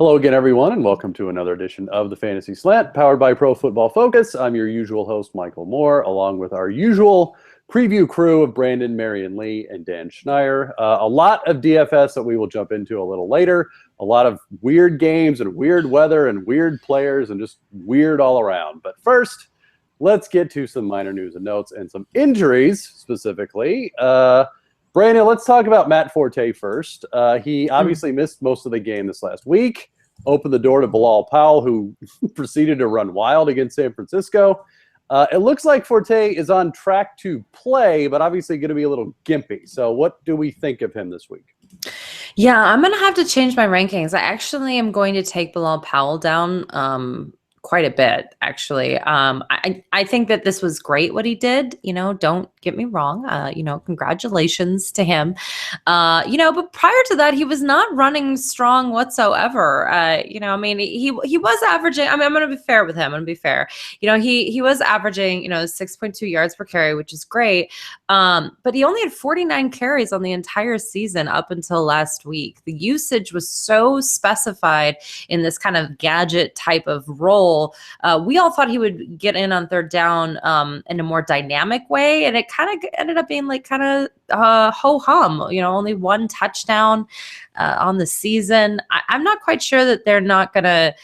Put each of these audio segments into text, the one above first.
Hello again, everyone, and welcome to another edition of the Fantasy Slant, powered by Pro Football Focus. I'm your usual host, Michael Moore, along with our usual preview crew of Brandon, Marion Lee, and Dan Schneier. A lot of DFS that we will jump into a little later. A lot of weird games and weird weather and weird players and just weird all around. But first, let's get to some minor news and notes and some injuries specifically. Brandon, let's talk about Matt Forte first. He obviously missed most of the game this last week, opened the door to Bilal Powell, who proceeded to run wild against San Francisco. It looks like Forte is on track to play, but obviously going to be a little gimpy. So what do we think of him this week? Yeah, I'm going to have to change my rankings. I actually am going to take Bilal Powell down quite a bit, actually. I think that this was great what he did. Don't get me wrong. Congratulations to him. But prior to that, he was not running strong whatsoever. He was averaging. I'm going to be fair with him. I'm going to be fair. He was averaging 6.2 yards per carry, which is great. But he only had 49 carries on the entire season up until last week. The usage was so specified in this kind of gadget type of role. We all thought he would get in on third down in a more dynamic way, and it kind of ended up being like kind of ho-hum, only one touchdown on the season. I'm not quite sure that they're not going to,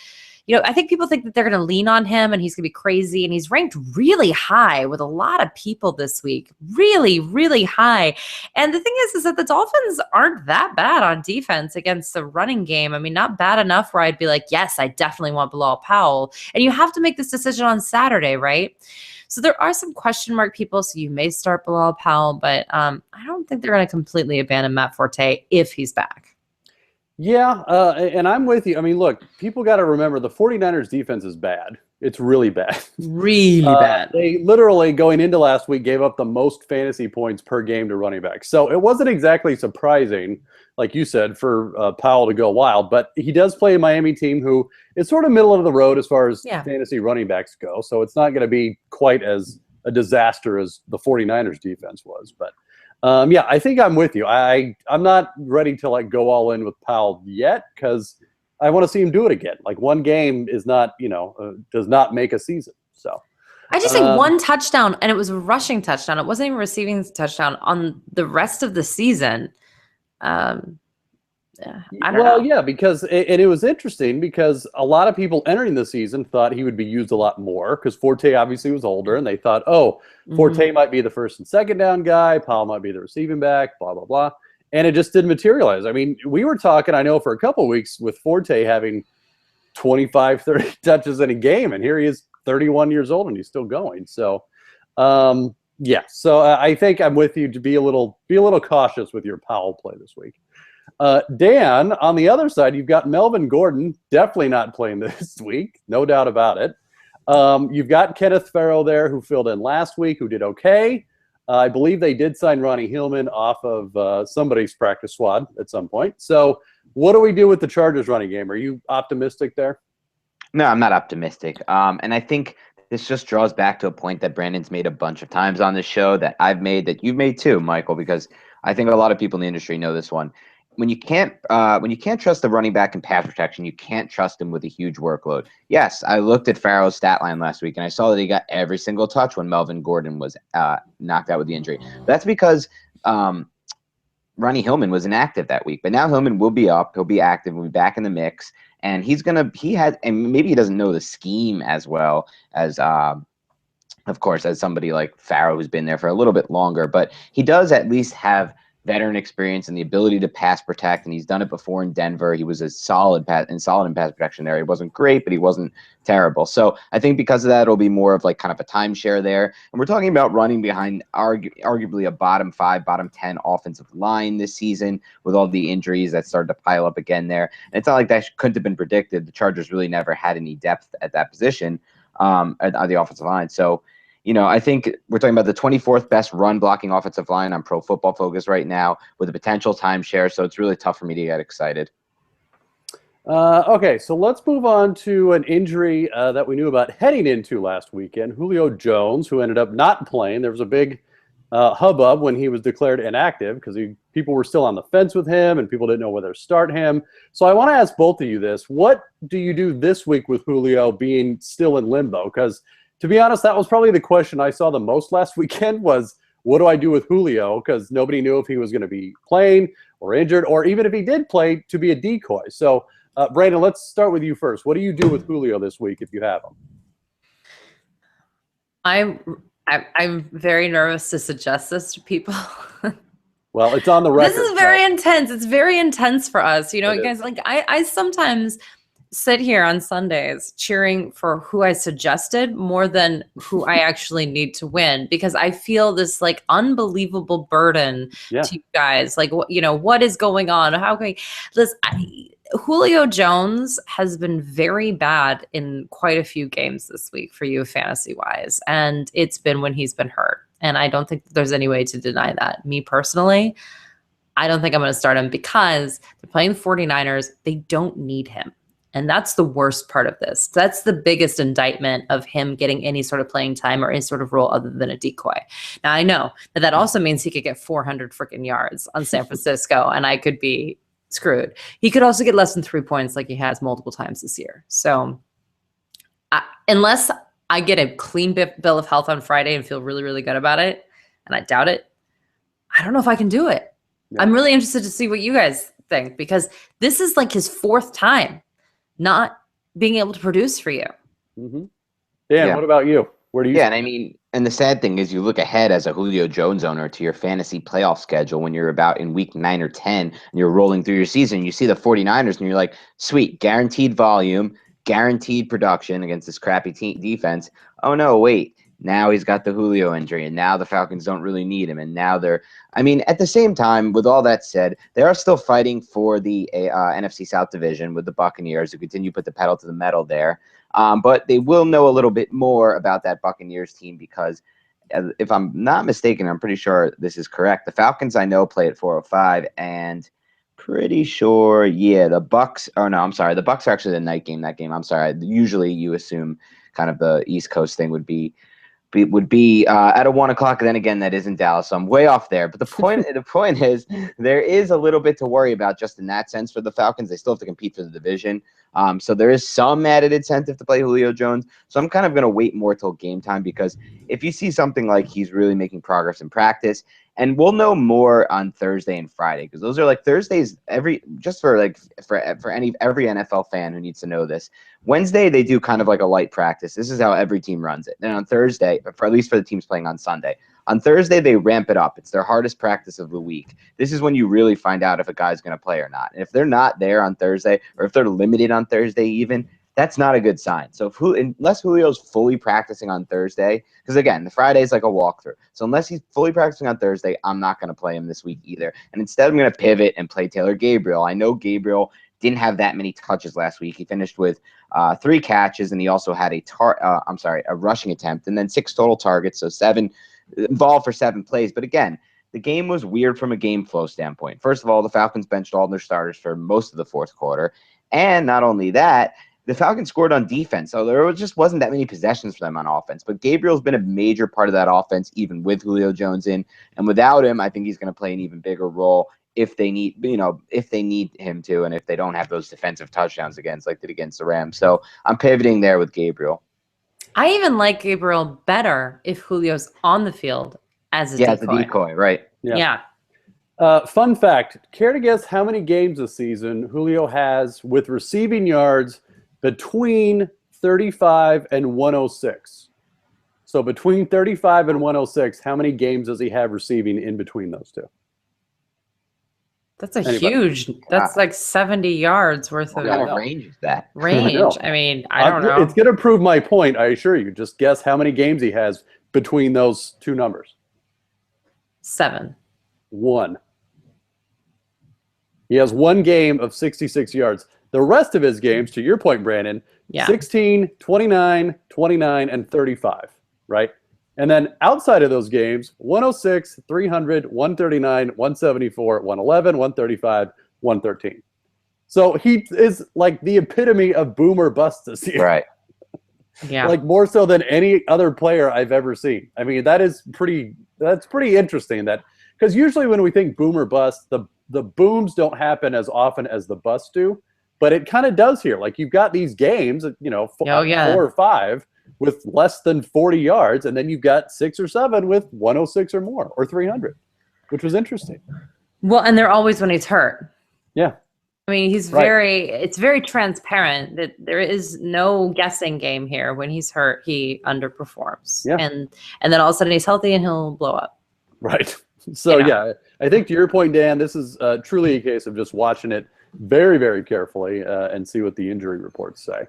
I think people think that they're going to lean on him and he's going to be crazy, and he's ranked really high with a lot of people this week, really, really high. And the thing is that the Dolphins aren't that bad on defense against the running game. I mean, not bad enough where I'd be like, yes, I definitely want Bilal Powell. And you have to make this decision on Saturday, right? So there are some question mark people, so you may start Bilal Powell, but I don't think they're going to completely abandon Matt Forte if he's back. Yeah, and I'm with you. I mean, look, people got to remember the 49ers defense is bad. It's really bad. Really bad. They literally, going into last week, gave up the most fantasy points per game to running backs. So it wasn't exactly surprising, like you said, for Powell to go wild. But he does play a Miami team who is sort of middle of the road as far as fantasy running backs go. So it's not going to be quite as a disaster as the 49ers defense was. But I think I'm with you. I'm not ready to go all in with Powell yet because I want to see him do it again. Like, one game is not, does not make a season. So I just think one touchdown, and it was a rushing touchdown. It wasn't even a receiving touchdown on the rest of the season. I don't know. Yeah, because it was interesting because a lot of people entering the season thought he would be used a lot more because Forte obviously was older, and they thought, Forte might be the first and second down guy, Powell might be the receiving back, blah, blah, blah. And it just didn't materialize. I mean, we were talking, I know, for a couple of weeks with Forte having 25, 30 touches in a game, and here he is 31 years old, and he's still going. So, I think I'm with you to be a little cautious with your Powell play this week. Dan, on the other side, you've got Melvin Gordon, definitely not playing this week, no doubt about it. You've got Kenneth Farrow there, who filled in last week, who did okay. I believe they did sign Ronnie Hillman off of somebody's practice squad at some point. So what do we do with the Chargers running game? Are you optimistic there? No, I'm not optimistic. And I think this just draws back to a point that Brandon's made a bunch of times on this show, that I've made, that you've made too, Michael, because I think a lot of people in the industry know this one. When you can't trust the running back in pass protection, you can't trust him with a huge workload. Yes, I looked at Farrow's stat line last week, and I saw that he got every single touch when Melvin Gordon was knocked out with the injury. That's because Ronnie Hillman was inactive that week. But now Hillman will be up. He'll be active. We'll be back in the mix. And and maybe he doesn't know the scheme as well as, of course, as somebody like Farrow who's been there for a little bit longer. But he does at least have veteran experience and the ability to pass protect, and he's done it before in Denver. He was solid in pass protection there. He wasn't great, but he wasn't terrible. So I think because of that, it'll be more of like kind of a timeshare there. And we're talking about running behind arguably a bottom 5, bottom 10 offensive line this season with all the injuries that started to pile up again there. And it's not like that couldn't have been predicted. The Chargers really never had any depth at that position on the offensive line. So I think we're talking about the 24th best run blocking offensive line on Pro Football Focus right now with a potential timeshare. So it's really tough for me to get excited. Okay, so let's move on to an injury that we knew about heading into last weekend. Julio Jones, who ended up not playing. There was a big hubbub when he was declared inactive because people were still on the fence with him and people didn't know whether to start him. So I want to ask both of you this. What do you do this week with Julio being still in limbo? Because to be honest, that was probably the question I saw the most last weekend was, what do I do with Julio? Because nobody knew if he was going to be playing or injured, or even if he did play, to be a decoy. So, Brandon, let's start with you first. What do you do with Julio this week if you have him? I'm very nervous to suggest this to people. Well, it's on the record. This is very intense. It's very intense for us. You know, It guys, is. like I sometimes sit here on Sundays cheering for who I suggested more than who I actually need to win, because I feel this like unbelievable burden to you guys. Like, you know, what is going on? How can Julio Jones has been very bad in quite a few games this week for you fantasy wise. And it's been when he's been hurt. And I don't think there's any way to deny that. Me personally, I don't think I'm going to start him because they're playing the 49ers. They don't need him. And that's the worst part of this. That's the biggest indictment of him getting any sort of playing time or any sort of role other than a decoy. Now, I know that also means he could get 400 freaking yards on San Francisco and I could be screwed. He could also get less than 3 points like he has multiple times this year. So unless I get a clean bill of health on Friday and feel really, really good about it, and I doubt it, I don't know if I can do it. Yeah. I'm really interested to see what you guys think, because this is like his fourth time not being able to produce for you. Mm-hmm. Dan, what about you? Where do you? Yeah, and I mean, and the sad thing is you look ahead as a Julio Jones owner to your fantasy playoff schedule when you're about in week 9 or 10 and you're rolling through your season, you see the 49ers and you're like, sweet, guaranteed volume, guaranteed production against this crappy defense. Oh no, wait. Now he's got the Julio injury, and now the Falcons don't really need him. And now I mean, at the same time, with all that said, they are still fighting for the NFC South division with the Buccaneers who continue to put the pedal to the metal there. But they will know a little bit more about that Buccaneers team because, if I'm not mistaken, I'm pretty sure this is correct. The Falcons, I know, play at 4:05, and pretty sure, the Bucks. Oh no, I'm sorry. The Bucks are actually the night game. That game, I'm sorry. Usually, you assume kind of the East Coast thing would be at a 1 o'clock. Then again, that is in Dallas, so I'm way off there. But the point is, there is a little bit to worry about just in that sense for the Falcons. They still have to compete for the division, so there is some added incentive to play Julio Jones. So I'm kind of going to wait more till game time, because if you see something like he's really making progress in practice, and we'll know more on Thursday and Friday, because those are like Thursdays every NFL fan who needs to know this. Wednesday, they do kind of like a light practice. This is how every team runs it. Then on Thursday, at least for the teams playing on Sunday, on Thursday, they ramp it up. It's their hardest practice of the week. This is when you really find out if a guy's going to play or not. And if they're not there on Thursday, or if they're limited on Thursday even, that's not a good sign. So unless Julio's fully practicing on Thursday, because again, the Friday is like a walkthrough. So unless he's fully practicing on Thursday, I'm not going to play him this week either. And instead, I'm going to pivot and play Taylor Gabriel. I know Gabriel didn't have that many touches last week. He finished with 3 catches, and he also had a rushing attempt, and then 6 total targets, so 7 involved for 7 plays. But again, the game was weird from a game flow standpoint. First of all, the Falcons benched all their starters for most of the fourth quarter, and not only that, the Falcons scored on defense, so there just wasn't that many possessions for them on offense. But Gabriel's been a major part of that offense, even with Julio Jones in, and without him, I think he's going to play an even bigger role if they need him to, and if they don't have those defensive touchdowns against the Rams. So I'm pivoting there with Gabriel. I even like Gabriel better if Julio's on the field as a decoy. As a decoy, right? Yeah. Fun fact: care to guess how many games this season Julio has with receiving yards between 35 and 106? So between 35 and 106, how many games does he have receiving in between those two? That's huge. That's like 70 yards worth of what kind of range is that? Range. I mean, I don't know. It's going to prove my point, I assure you. Just guess how many games he has between those two numbers. 7. 1. He has 1 game of 66 yards. The rest of his games, to your point, Brandon, 16, 29, 29, and 35, right? And then outside of those games, 106, 300, 139, 174, 111, 135, 113. So he is like the epitome of boomer bust this year. Right. Yeah. Like more so than any other player I've ever seen. I mean, that's pretty interesting that because usually when we think boom or bust, the booms don't happen as often as the busts do, but it kind of does here. Like you've got these games, Oh, yeah. 4 or 5 with less than 40 yards, and then you've got 6 or 7 with 106 or more or 300, which was interesting. Well, and they're always when he's hurt. Yeah. I mean, it's very transparent that there is no guessing game here. When he's hurt, he underperforms. Yeah. And then all of a sudden he's healthy and he'll blow up. Right. So, yeah, I think to your point, Dan, this is truly a case of just watching it very, very carefully and see what the injury reports say.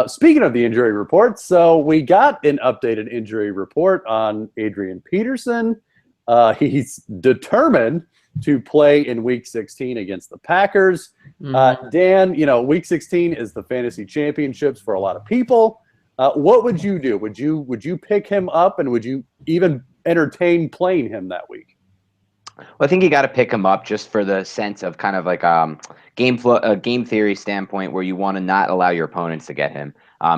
Speaking of the injury reports, so we got an updated injury report on Adrian Peterson. He's determined to play in Week 16 against the Packers. Dan, Week 16 is the fantasy championships for a lot of people. What would you do? Would you pick him up, and would you even entertain playing him that week? Well, I think you got to pick him up just for the sense of kind of like game theory standpoint where you want to not allow your opponents to get him.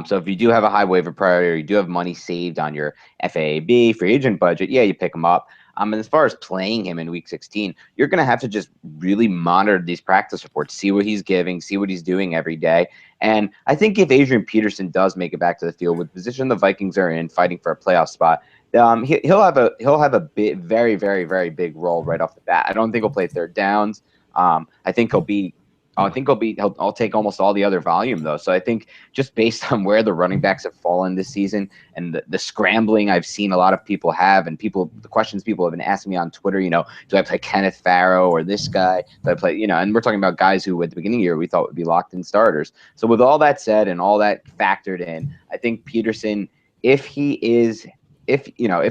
So if you do have a high waiver priority, or you do have money saved on your FAAB free agent budget, yeah, you pick him up. And as far as playing him in Week 16, you're going to have to just really monitor these practice reports, see what he's giving, see what he's doing every day. And I think if Adrian Peterson does make it back to the field with the position the Vikings are in, fighting for a playoff spot, he'll have a very, very, very big role right off the bat. I don't think he'll play third downs. I think I'll take almost all the other volume though. So I think just based on where the running backs have fallen this season and the scrambling I've seen a lot of people have, and the questions people have been asking me on Twitter, do I play Kenneth Farrow or this guy? Do I play, and we're talking about guys who at the beginning of the year we thought would be locked in starters. So with all that said and all that factored in, I think Peterson, if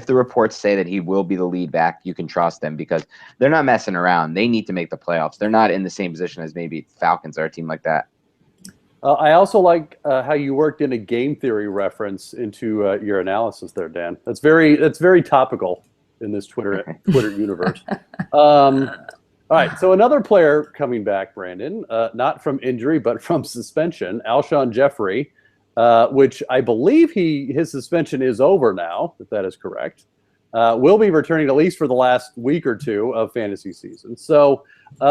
the reports say that he will be the lead back, you can trust them because they're not messing around. They need to make the playoffs. They're not in the same position as maybe Falcons or a team like that. I also like how you worked in a game theory reference into your analysis there, Dan. That's very topical in this Twitter universe. All right, so another player coming back, Brandon, not from injury but from suspension, Alshon Jeffrey. Which I believe his suspension is over now, if that is correct. Will be returning at least for the last week or two of fantasy season. So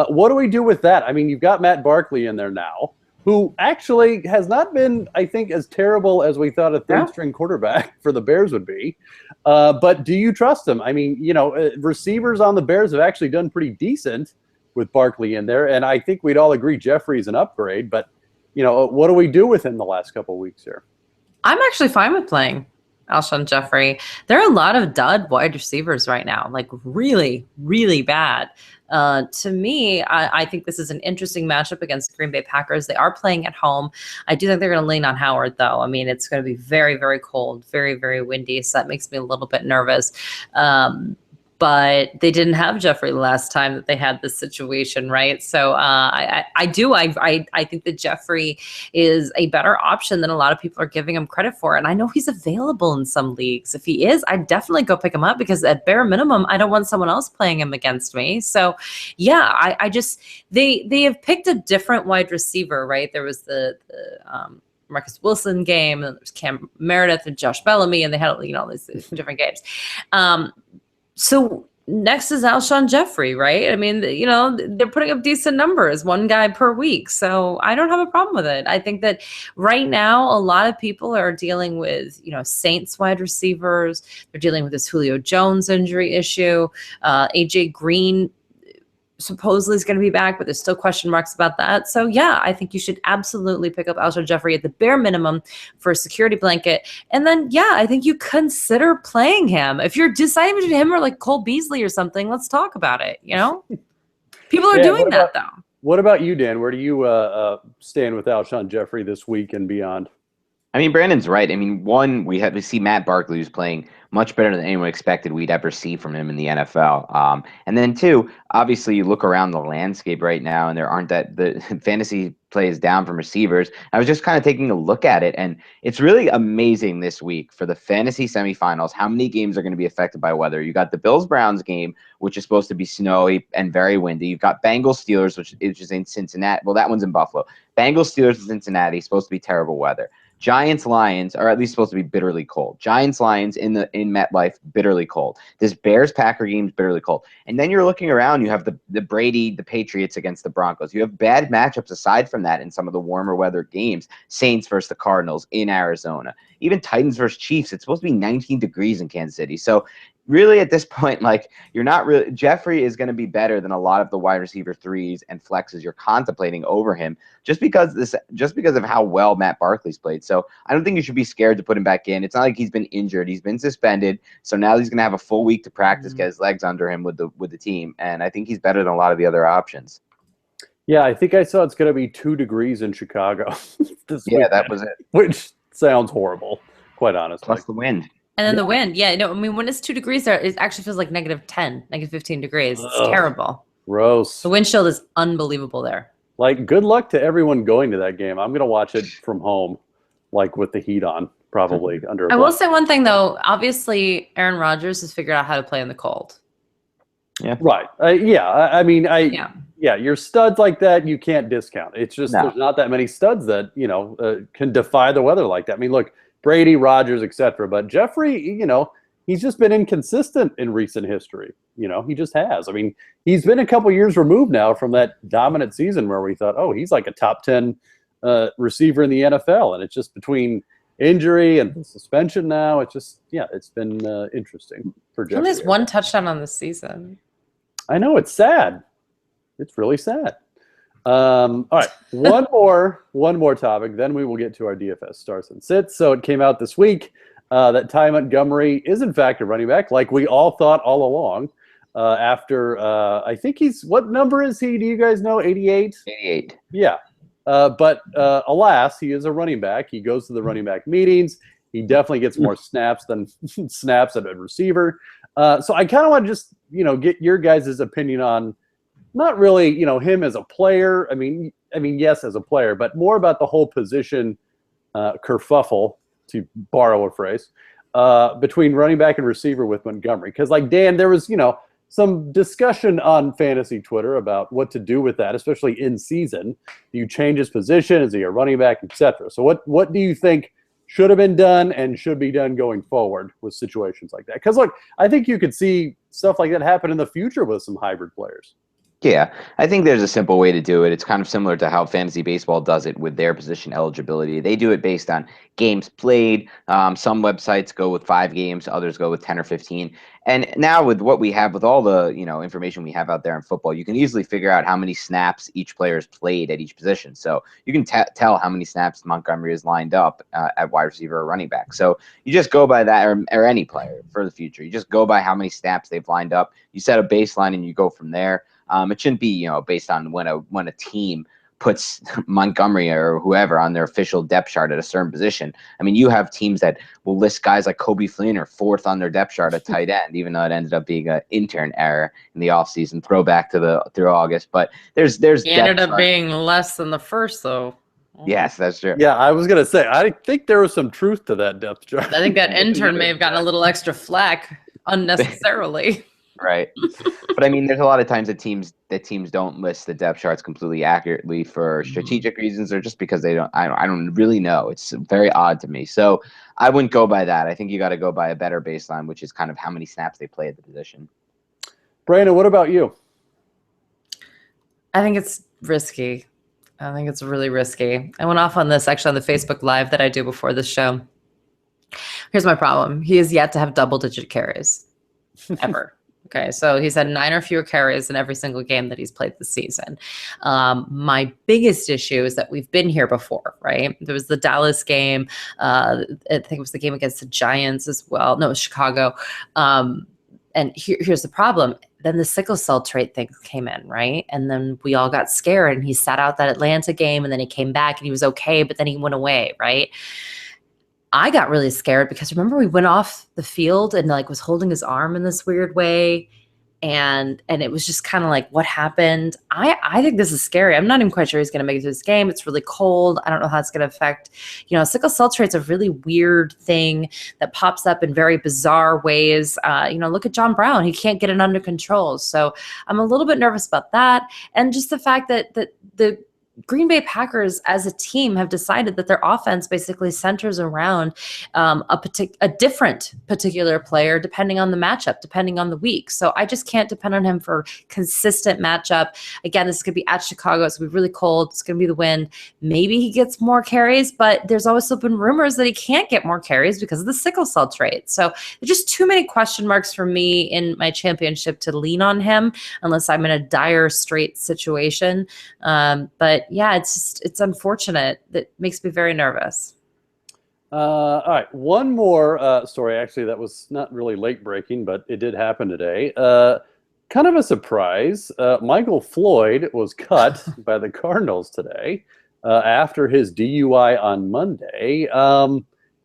what do we do with that? I mean, you've got Matt Barkley in there now, who actually has not been, I think, as terrible as we thought a third-string quarterback for the Bears would be. But do you trust him? I mean, receivers on the Bears have actually done pretty decent with Barkley in there, and I think we'd all agree Jeffrey's an upgrade, but what do we do with him the last couple of weeks here? I'm actually fine with playing Alshon Jeffrey. There are a lot of dud wide receivers right now, like really, really bad. To me, I think this is an interesting matchup against Green Bay Packers. They are playing at home. I do think they're going to lean on Howard, though. I mean, it's going to be very, very cold, very, very windy, so that makes me a little bit nervous. But they didn't have Jeffrey last time that they had this situation, right? So I think that Jeffrey is a better option than a lot of people are giving him credit for. And I know he's available in some leagues. If he is, I'd definitely go pick him up because at bare minimum, I don't want someone else playing him against me. So yeah, they have picked a different wide receiver, right? There was the Marcus Wilson game, and there's Cam Meredith and Josh Bellamy, and they had all these different games. So next is Alshon Jeffrey, right? I mean, they're putting up decent numbers, one guy per week. So I don't have a problem with it. I think that right now, a lot of people are dealing with, Saints wide receivers. They're dealing with this Julio Jones injury issue. AJ Green supposedly is going to be back, but there's still question marks about that. So yeah, I think you should absolutely pick up Alshon Jeffrey at the bare minimum for a security blanket. And then, yeah, I think you consider playing him. If you're deciding between him or like Cole Beasley or something, let's talk about it. People are doing that though. What about you, Dan? Where do you stand with Alshon Jeffrey this week and beyond? I mean, Brandon's right. I mean, one, we see Matt Barkley, who's playing much better than anyone expected we'd ever see from him in the NFL. And then two, obviously you look around the landscape right now and there aren't the fantasy play is down from receivers. I was just kind of taking a look at it, and it's really amazing this week for the fantasy semifinals how many games are going to be affected by weather. You got the Bills-Browns game, which is supposed to be snowy and very windy. You've got Bengals-Steelers, which is in Cincinnati. Well, that one's in Buffalo. Bengals-Steelers in Cincinnati, supposed to be terrible weather. Giants Lions are at least supposed to be bitterly cold. Giants Lions in MetLife, bitterly cold. This Bears Packer game is bitterly cold. And then you're looking around, you have the Brady, the Patriots against the Broncos. You have bad matchups aside from that in some of the warmer weather games. Saints versus the Cardinals in Arizona. Even Titans versus Chiefs. It's supposed to be 19 degrees in Kansas City. So really at this point, like, you're not really, Jeffrey is going to be better than a lot of the wide receiver threes and flexes you're contemplating over him just because of how well Matt Barkley's played. So I don't think you should be scared to put him back in. It's not like he's been injured. He's been suspended. So now he's going to have a full week to practice, get his legs under him with the team. And I think he's better than a lot of the other options. Yeah, I think I saw it's going to be 2 degrees in Chicago this Yeah, weekend, that was it. which sounds horrible, quite honestly. Plus the wind. And then the wind. Yeah, no, I mean, when it's 2 degrees there, it actually feels like -10, -15 degrees. It's terrible. Gross. The wind chill is unbelievable there. Like, good luck to everyone going to that game. I'm going to watch it from home, like with the heat on, probably under a I will blanket. say one thing, though. Obviously, Aaron Rodgers has figured out how to play in the cold. Yeah. Right. Yeah, your studs like that, you can't discount. It's just there's not that many studs that, can defy the weather like that. I mean, look, Brady, Rodgers, etc. But Jeffrey, he's just been inconsistent in recent history. He just has. I mean, he's been a couple years removed now from that dominant season where we thought, oh, he's like a top 10 receiver in the NFL. And it's just between injury and suspension now. It's just, it's been interesting for Jeffrey. He only has 1 touchdown on the season. I know, it's sad. It's really sad. All right, one more topic, then we will get to our DFS starts and sits. So it came out this week that Ty Montgomery is in fact a running back, like we all thought all along. After I think what number is he? Do you guys know? 88? 88. Yeah. But alas, he is a running back. He goes to the running back meetings. He definitely gets more snaps than snaps at a receiver. So I kind of want to just get your guys' opinion on. Not really, him as a player. I mean, yes, as a player, but more about the whole position kerfuffle, to borrow a phrase, between running back and receiver with Montgomery. Because, like Dan, there was, some discussion on fantasy Twitter about what to do with that, especially in season. Do you change his position? Is he a running back, etc.? So, what do you think should have been done and should be done going forward with situations like that? Because, look, I think you could see stuff like that happen in the future with some hybrid players. Yeah, I think there's a simple way to do it. It's kind of similar to how fantasy baseball does it with their position eligibility. They do it based on games played. Some websites go with 5 games, others go with 10 or 15. And now with what we have, with all the information we have out there in football, you can easily figure out how many snaps each player has played at each position. So you can tell how many snaps Montgomery has lined up at wide receiver or running back. So you just go by that, or any player for the future. You just go by how many snaps they've lined up. You set a baseline and you go from there. It shouldn't be, based on when a team puts Montgomery or whoever on their official depth chart at a certain position. I mean, you have teams that will list guys like Kobe Fleener 4th on their depth chart at tight end, even though it ended up being an intern error in the offseason, throwback through August. But there's he ended up being less than the first, though. Yes, that's true. Yeah, I was gonna say, I think there was some truth to that depth chart. I think that intern may have gotten a little extra flack unnecessarily. Right. But I mean, there's a lot of times that teams don't list the depth charts completely accurately for strategic reasons, or just because I don't really know. It's very odd to me. So I wouldn't go by that. I think you got to go by a better baseline, which is kind of how many snaps they play at the position. Brandon, what about you? I think it's risky. I think it's really risky. I went off on this actually on the Facebook Live that I do before the show. Here's my problem. He is yet to have double-digit carries, ever. Okay, so he's had 9 or fewer carries in every single game that he's played this season. My biggest issue is that we've been here before, right? There was the Dallas game. I think it was the game against the Giants as well. No, it was Chicago. And here's the problem. Then the sickle cell trait thing came in, right? And then we all got scared, and he sat out that Atlanta game, and then he came back, and he was okay, but then he went away, right? I got really scared because remember we went off the field and was holding his arm in this weird way. And it was just kind of like, what happened? I think this is scary. I'm not even quite sure he's going to make it to this game. It's really cold. I don't know how it's going to affect, sickle cell trait's a really weird thing that pops up in very bizarre ways. Look at John Brown. He can't get it under control. So I'm a little bit nervous about that. And just the fact that the Green Bay Packers as a team have decided that their offense basically centers around a different particular player depending on the matchup, depending on the week. So I just can't depend on him for consistent matchup. Again, this is going to be at Chicago. It's going to be really cold. It's going to be the wind. Maybe he gets more carries, but there's also been rumors that he can't get more carries because of the sickle cell trait. So there's just too many question marks for me in my championship to lean on him unless I'm in a dire straight situation. But yeah, it's unfortunate. That makes me very nervous. All right, one more story actually that was not really late breaking, but it did happen today. Kind of a surprise. Michael Floyd was cut by the Cardinals today after his DUI on Monday.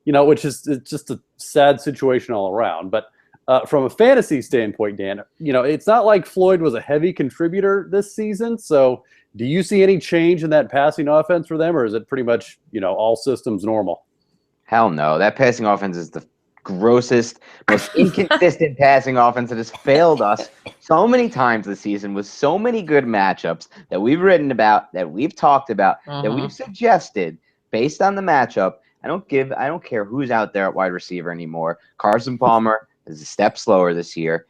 Which is it's just a sad situation all around. But from a fantasy standpoint, Dan, it's not like Floyd was a heavy contributor this season. So do you see any change in that passing offense for them, or is it pretty much, all systems normal? Hell no. That passing offense is the grossest, most inconsistent passing offense that has failed us so many times this season with so many good matchups that we've written about, that we've talked about, that we've suggested based on the matchup. I don't care who's out there at wide receiver anymore. Carson Palmer is a step slower this year.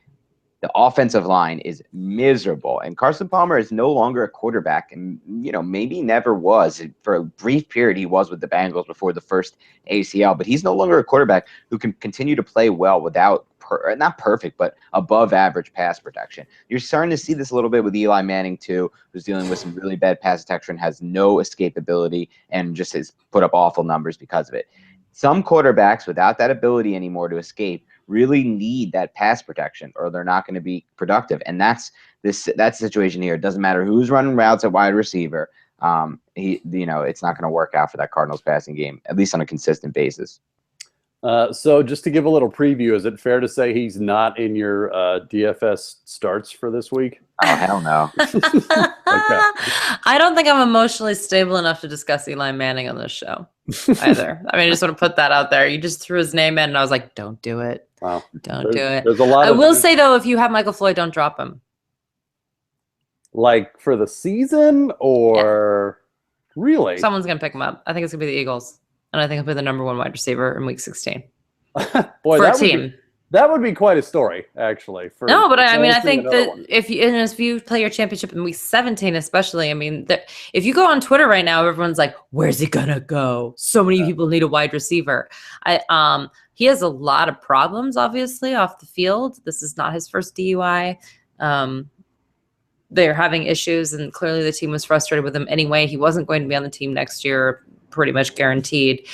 The offensive line is miserable, and Carson Palmer is no longer a quarterback, and maybe never was. For a brief period, he was with the Bengals before the first ACL, but he's no longer a quarterback who can continue to play well without not perfect, but above average pass protection. You're starting to see this a little bit with Eli Manning too, who's dealing with some really bad pass protection, has no escapability, and just has put up awful numbers because of it. Some quarterbacks without that ability anymore to escape really need that pass protection, or they're not going to be productive. And that's the situation here. It doesn't matter who's running routes at wide receiver. It's not going to work out for that Cardinals passing game, at least on a consistent basis. So just to give a little preview, is it fair to say he's not in your DFS starts for this week? Oh, hell no. Okay. I don't think I'm emotionally stable enough to discuss Eli Manning on this show either. I just want to put that out there. You just threw his name in, and I was like, don't do it. Wow. Don't do it. There's a lot I will say, though, if you have Michael Floyd, don't drop him. Like for the season, or really? Someone's going to pick him up. I think it's going to be the Eagles. And I think he'll be the number 1 wide receiver in week 16. Boy, for a team. That would be quite a story, actually. No, but I think that if you play your championship in week 17, especially, if you go on Twitter right now, everyone's like, "Where's he gonna go?" So many people need a wide receiver. He has a lot of problems, obviously, off the field. This is not his first DUI. They're having issues, and clearly the team was frustrated with him anyway. He wasn't going to be on the team next year, pretty much guaranteed.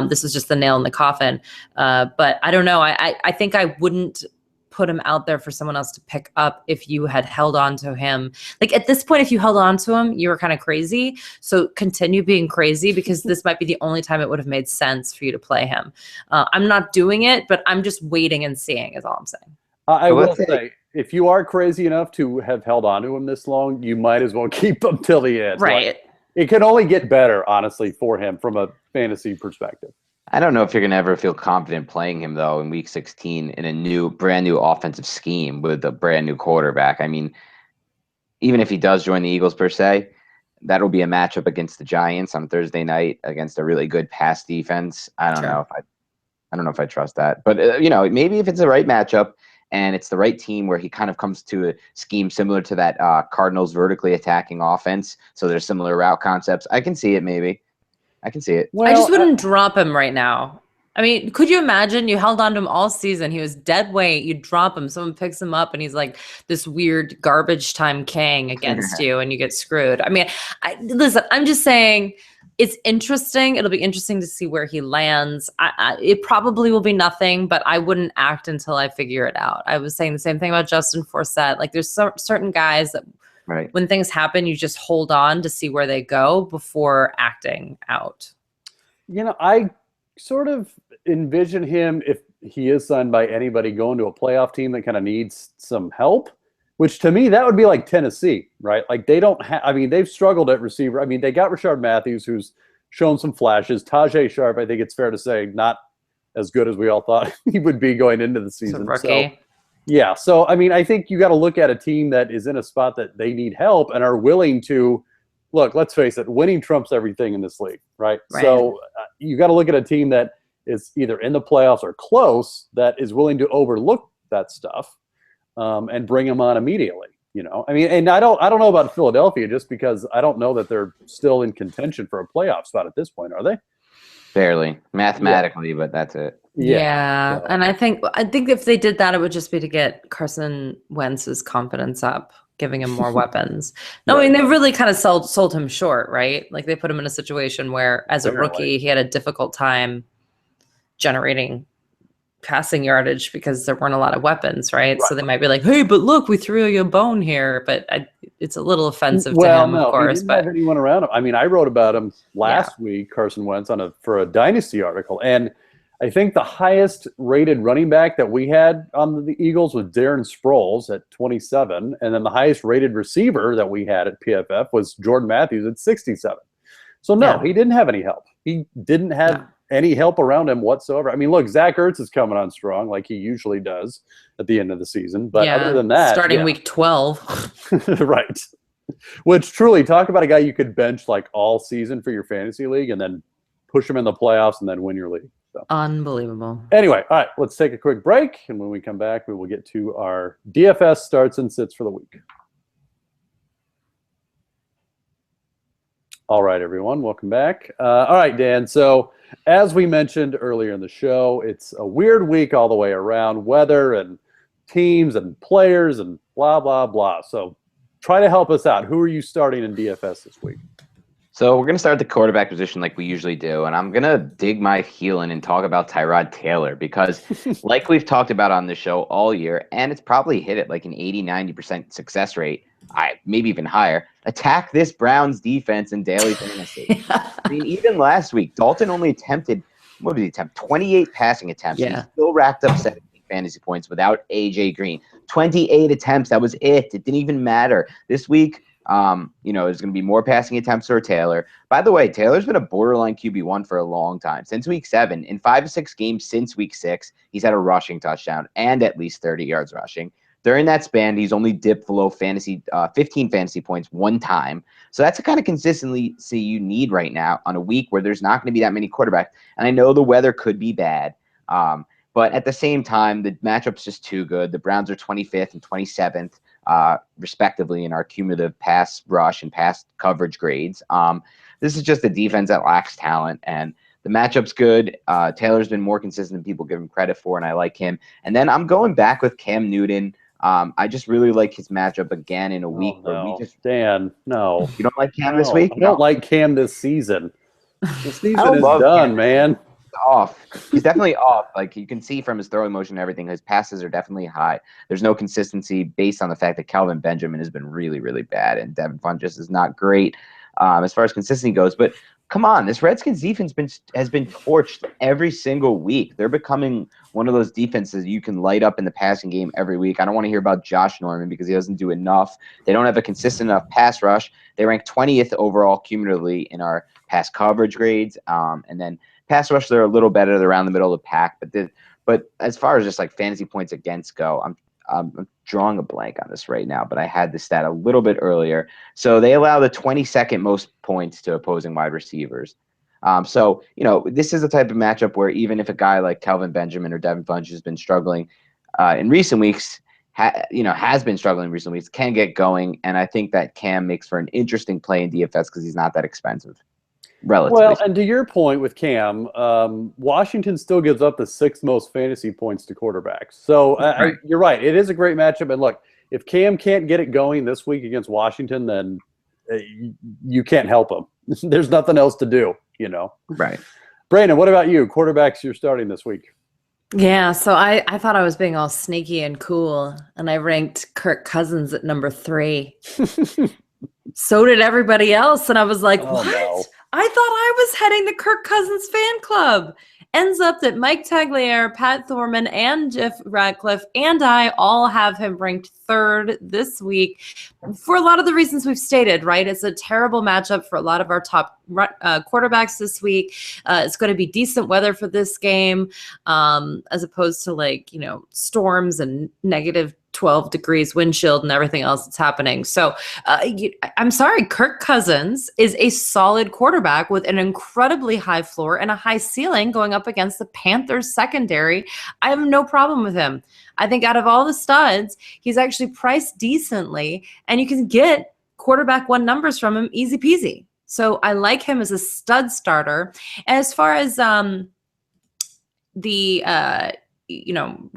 This was just the nail in the coffin. But I don't know. I think I wouldn't put him out there for someone else to pick up if you had held on to him. Like at this point, if you held on to him, you were kind of crazy. So continue being crazy, because this might be the only time it would have made sense for you to play him. I'm not doing it, but I'm just waiting and seeing is all I'm saying. I will say, if you are crazy enough to have held on to him this long, you might as well keep him till the end. Right. Like, it can only get better, honestly, for him from a fantasy perspective. I don't know if you're going to ever feel confident playing him, though, in week 16 in a brand new offensive scheme with a brand new quarterback. Even if he does join the Eagles per se, that'll be a matchup against the Giants on Thursday night against a really good pass defense. I don't know if I trust that. But, maybe if it's the right matchup and it's the right team where he kind of comes to a scheme similar to that Cardinals vertically attacking offense, so there's similar route concepts, I can see it maybe. I can see it. Well, I just wouldn't drop him right now. Could you imagine you held on to him all season? He was dead weight. You drop him. Someone picks him up, and he's like this weird garbage time Kang against you, and you get screwed. Listen, I'm just saying it's interesting. It'll be interesting to see where he lands. It probably will be nothing, but I wouldn't act until I figure it out. I was saying the same thing about Justin Forsett. Like there's certain guys that right, when things happen, you just hold on to see where they go before acting out. I sort of envision him, if he is signed by anybody, going to a playoff team that kind of needs some help, which to me, that would be like Tennessee, right? Like they don't have, they've struggled at receiver. They got Rashard Matthews, who's shown some flashes. Tajay Sharp, I think it's fair to say, not as good as we all thought he would be going into the season. Rookie. Yeah. So, I think you got to look at a team that is in a spot that they need help and are willing to look, let's face it, winning trumps everything in this league, right? Right. So you got to look at a team that is either in the playoffs or close that is willing to overlook that stuff and bring them on immediately. I mean, and I don't know about Philadelphia just because I don't know that they're still in contention for a playoff spot at this point, are they? Barely, mathematically, but that's it. Yeah. So. And I think if they did that, it would just be to get Carson Wentz's confidence up, giving him more weapons. No, Right. I mean, they really kind of sold him short, right? Like they put him in a situation where as a rookie, he had a difficult time generating passing yardage because there weren't a lot of weapons, right? So they might be like, hey, but look, we threw you a bone here. But it's a little offensive to him, of course. He didn't have anyone around him. I mean, I wrote about him last week, Carson Wentz, for a Dynasty article. And I think the highest rated running back that we had on the Eagles was Darren Sproles at 27. And then the highest rated receiver that we had at PFF was Jordan Matthews at 67. So, no, he didn't have any help. He didn't have any help around him whatsoever. I mean, look, Zach Ertz is coming on strong like he usually does at the end of the season. But other than that, starting week 12. Right. Which truly, talk about a guy you could bench like all season for your fantasy league and then push him in the playoffs and then win your league. So. Unbelievable. Anyway, all right, let's take a quick break. And when we come back, we will get to our DFS starts and sits for the week. All right, everyone, welcome back. All right, Dan. So as we mentioned earlier in the show, it's a weird week all the way around, weather and teams and players and blah, blah, blah. So try to help us out. Who are you starting in DFS this week? So we're going to start at the quarterback position like we usually do, and I'm going to dig my heel in and talk about Tyrod Taylor because like we've talked about on the show all year, and it's probably hit at like an 80-90% success rate, maybe even higher, attack this Browns defense in daily fantasy. I mean, even last week, Dalton only attempted, 28 passing attempts. He still racked up 17 fantasy points without A.J. Green. 28 attempts, that was it. It didn't even matter. This week, there's going to be more passing attempts for Taylor. By the way, Taylor's been a borderline QB1 for a long time. Since week 7, in 5 to 6 games since week 6, he's had a rushing touchdown and at least 30 yards rushing. During that span, he's only dipped below 15 fantasy points one time. So that's the kind of consistency you need right now on a week where there's not going to be that many quarterbacks. And I know the weather could be bad, but at the same time, the matchup's just too good. The Browns are 25th and 27th. Respectively in our cumulative pass rush and pass coverage grades. This is just a defense that lacks talent, and the matchup's good. Taylor's been more consistent than people give him credit for, and I like him. And then I'm going back with Cam Newton. I just really like his matchup again in a week where we just Dan, no. You don't like Cam this week? I don't like Cam this season. The season is love done, Cam. man. Off. He's definitely off. Like you can see from his throwing motion and everything, his passes are definitely high. There's no consistency based on the fact that Calvin Benjamin has been really, really bad and Devin Funchess is not great as far as consistency goes. But come on, this Redskins defense has been torched every single week. They're becoming one of those defenses you can light up in the passing game every week. I don't want to hear about Josh Norman because he doesn't do enough. They don't have a consistent enough pass rush. They rank 20th overall cumulatively in our pass coverage grades. And then pass rush, they're a little better. They're around the middle of the pack. But as far as just like fantasy points against go, I'm drawing a blank on this right now, but I had this stat a little bit earlier. So they allow the 22nd most points to opposing wide receivers. So, this is the type of matchup where even if a guy like Calvin Benjamin or Devin Funchess has been struggling in recent weeks, has been struggling in recent weeks, can get going. And I think that Cam makes for an interesting play in DFS because he's not that expensive. Relatively. Well, and to your point with Cam, Washington still gives up the 6th most fantasy points to quarterbacks. So you're right. It is a great matchup. And look, if Cam can't get it going this week against Washington, then you can't help him. There's nothing else to do, Right. Brandon, what about you? Quarterbacks you're starting this week? Yeah, so I thought I was being all sneaky and cool, and I ranked Kirk Cousins at number 3. So did everybody else, and I was like, what? No. I thought I was heading the Kirk Cousins fan club. Ends up that Mike Tagliere, Pat Thorman, and Jeff Radcliffe and I all have him ranked 3rd this week for a lot of the reasons we've stated, right? It's a terrible matchup for a lot of our top quarterbacks this week. It's going to be decent weather for this game as opposed to storms and negative 12 degrees wind chill and everything else that's happening. So I'm sorry, Kirk Cousins is a solid quarterback with an incredibly high floor and a high ceiling going up against the Panthers secondary. I have no problem with him. I think out of all the studs, he's actually priced decently, and you can get quarterback one numbers from him easy peasy. So I like him as a stud starter. And as far as the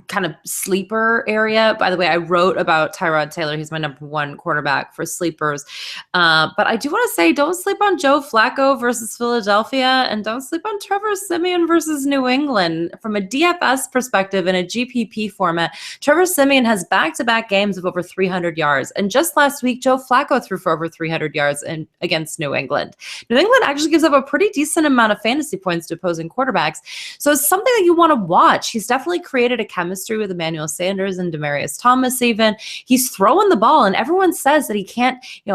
kind of sleeper area. By the way, I wrote about Tyrod Taylor. He's my number one quarterback for sleepers. But I do want to say, don't sleep on Joe Flacco versus Philadelphia, and don't sleep on Trevor Siemian versus New England. From a DFS perspective in a GPP format, Trevor Siemian has back-to-back games of over 300 yards. And just last week, Joe Flacco threw for over 300 yards against New England. New England actually gives up a pretty decent amount of fantasy points to opposing quarterbacks. So it's something that you want to watch. He's definitely created a chemistry with Emmanuel Sanders and Demaryius Thomas even. He's throwing the ball, and everyone says that he can't, he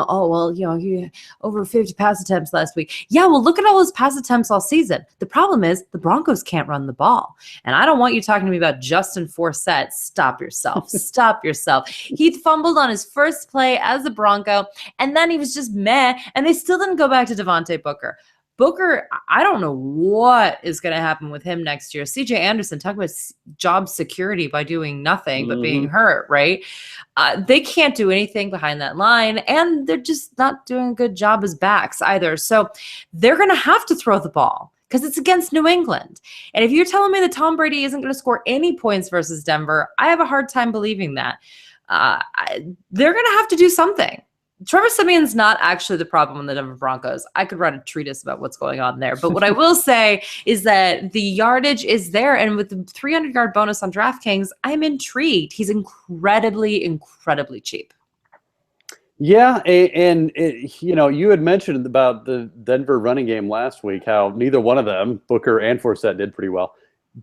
over 50 pass attempts last week. Yeah, well, look at all his pass attempts all season. The problem is the Broncos can't run the ball. And I don't want you talking to me about Justin Forsett. Stop yourself. Stop yourself. He fumbled on his first play as a Bronco, and then he was just meh, and they still didn't go back to Devontae Booker. Booker, I don't know what is going to happen with him next year. CJ Anderson, talking about job security by doing nothing but being hurt, right? They can't do anything behind that line, and they're just not doing a good job as backs either. So they're going to have to throw the ball because it's against New England. And if you're telling me that Tom Brady isn't going to score any points versus Denver, I have a hard time believing that. They're going to have to do something. Trevor Siemian's not actually the problem in the Denver Broncos. I could write a treatise about what's going on there. But what I will say is that the yardage is there. And with the 300-yard bonus on DraftKings, I'm intrigued. He's incredibly, incredibly cheap. Yeah, and you had mentioned about the Denver running game last week, how neither one of them, Booker and Forsett, did pretty well.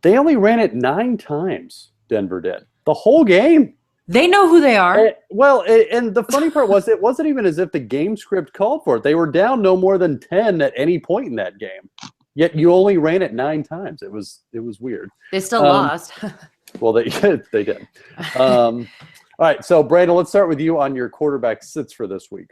They only ran it 9 times, Denver did. The whole game. They know who they are. And the funny part was it wasn't even as if the game script called for it. They were down no more than 10 at any point in that game. Yet you only ran it 9 times. It was weird. They still lost. Well, they did. All right, so Brandon, let's start with you on your quarterback sits for this week.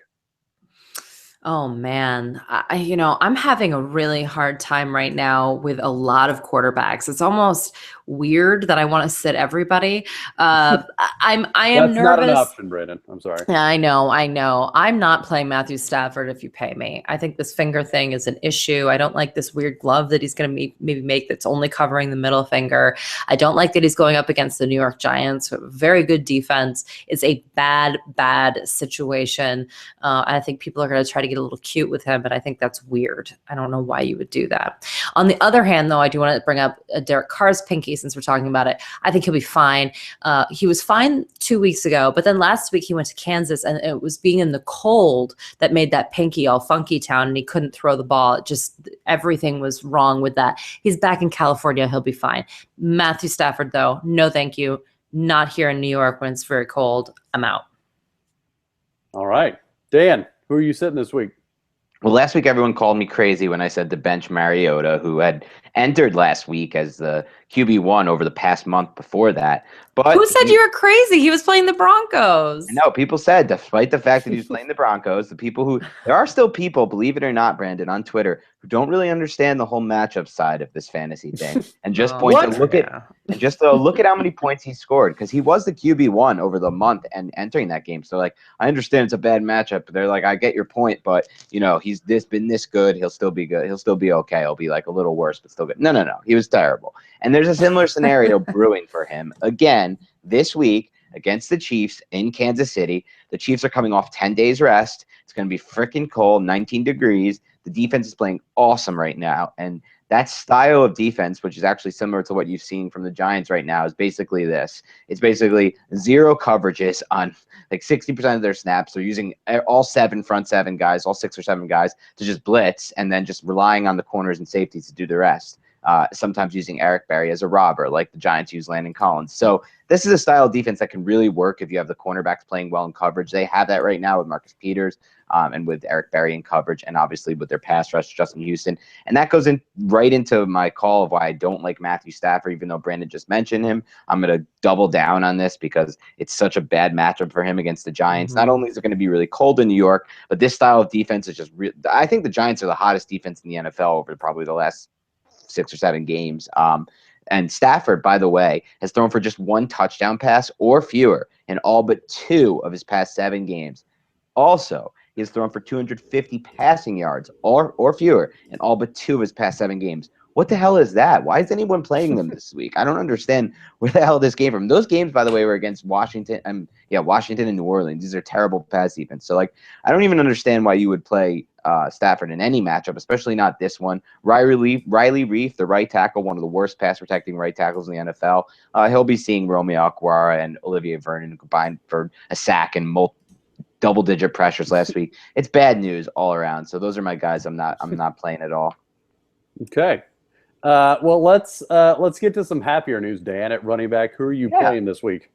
Oh man, I'm having a really hard time right now with a lot of quarterbacks. It's almost weird that I want to sit everybody. I am That's nervous. Not an option, Brandon. I'm sorry. Yeah, I know. I'm not playing Matthew Stafford if you pay me. I think this finger thing is an issue. I don't like this weird glove that he's going to maybe make that's only covering the middle finger. I don't like that he's going up against the New York Giants, who have a very good defense. It's a bad situation. I think people are going to try to get a little cute with him, but I think that's weird. I don't know why you would do that. On the other hand, though, I do want to bring up Derek Carr's pinky since we're talking about it. I think he'll be fine. He was fine 2 weeks ago, but then last week he went to Kansas, and it was being in the cold that made that pinky all funky town, and he couldn't throw the ball. Everything was wrong with that. He's back in California. He'll be fine. Matthew Stafford, though, no thank you. Not here in New York when it's very cold. I'm out. All right. Dan, who are you sitting this week? Well, last week everyone called me crazy when I said to bench Mariota, who had entered last week as the QB1 over the past month before that. But who said you were crazy? He was playing the Broncos. No, people said, despite the fact that he was playing the Broncos, there are still people, believe it or not, Brandon, on Twitter who don't really understand the whole matchup side of this fantasy thing, and just look at how many points he scored, because he was the QB1 over the month and entering that game. So I understand it's a bad matchup, but they're like, I get your point, but he's been this good, he'll still be good, he'll still be okay, he'll be a little worse, but still good. No, he was terrible. And there's a similar scenario brewing for him again this week against the Chiefs in Kansas City. The Chiefs are coming off 10 days rest. It's going to be freaking cold, 19 degrees. The defense is playing awesome right now. And that style of defense, which is actually similar to what you've seen from the Giants right now, is basically this. It's basically zero coverages on 60% of their snaps. They're using all 7 front 7 guys, all 6 or 7 guys to just blitz, and then just relying on the corners and safeties to do the rest. sometimes using Eric Berry as a robber, like the Giants use Landon Collins. So this is a style of defense that can really work if you have the cornerbacks playing well in coverage. They have that right now with Marcus Peters and with Eric Berry in coverage, and obviously with their pass rush, Justin Houston. And that goes in right into my call of why I don't like Matthew Stafford, even though Brandon just mentioned him. I'm going to double down on this because it's such a bad matchup for him against the Giants. Not only is it going to be really cold in New York, but this style of defense is just I think the Giants are the hottest defense in the NFL over probably the last 6 or 7 games. And Stafford, by the way, has thrown for just 1 touchdown pass or fewer in all but 2 of his past 7 games. Also, he has thrown for 250 passing yards or fewer in all but 2 of his past 7 games. What the hell is that? Why is anyone playing them this week? I don't understand where the hell this came from. Those games, by the way, were against Washington and New Orleans. These are terrible pass defense. So, I don't even understand why you would play Stafford in any matchup, especially not this one. Riley Reiff, the right tackle, one of the worst pass protecting right tackles in the NFL. He'll be seeing Romeo Okwara and Olivier Vernon combined for a sack and double-digit pressures last week. It's bad news all around. So those are my guys. I'm not playing at all. Okay. Well, let's get to some happier news, Dan, at running back. Who are you playing this week?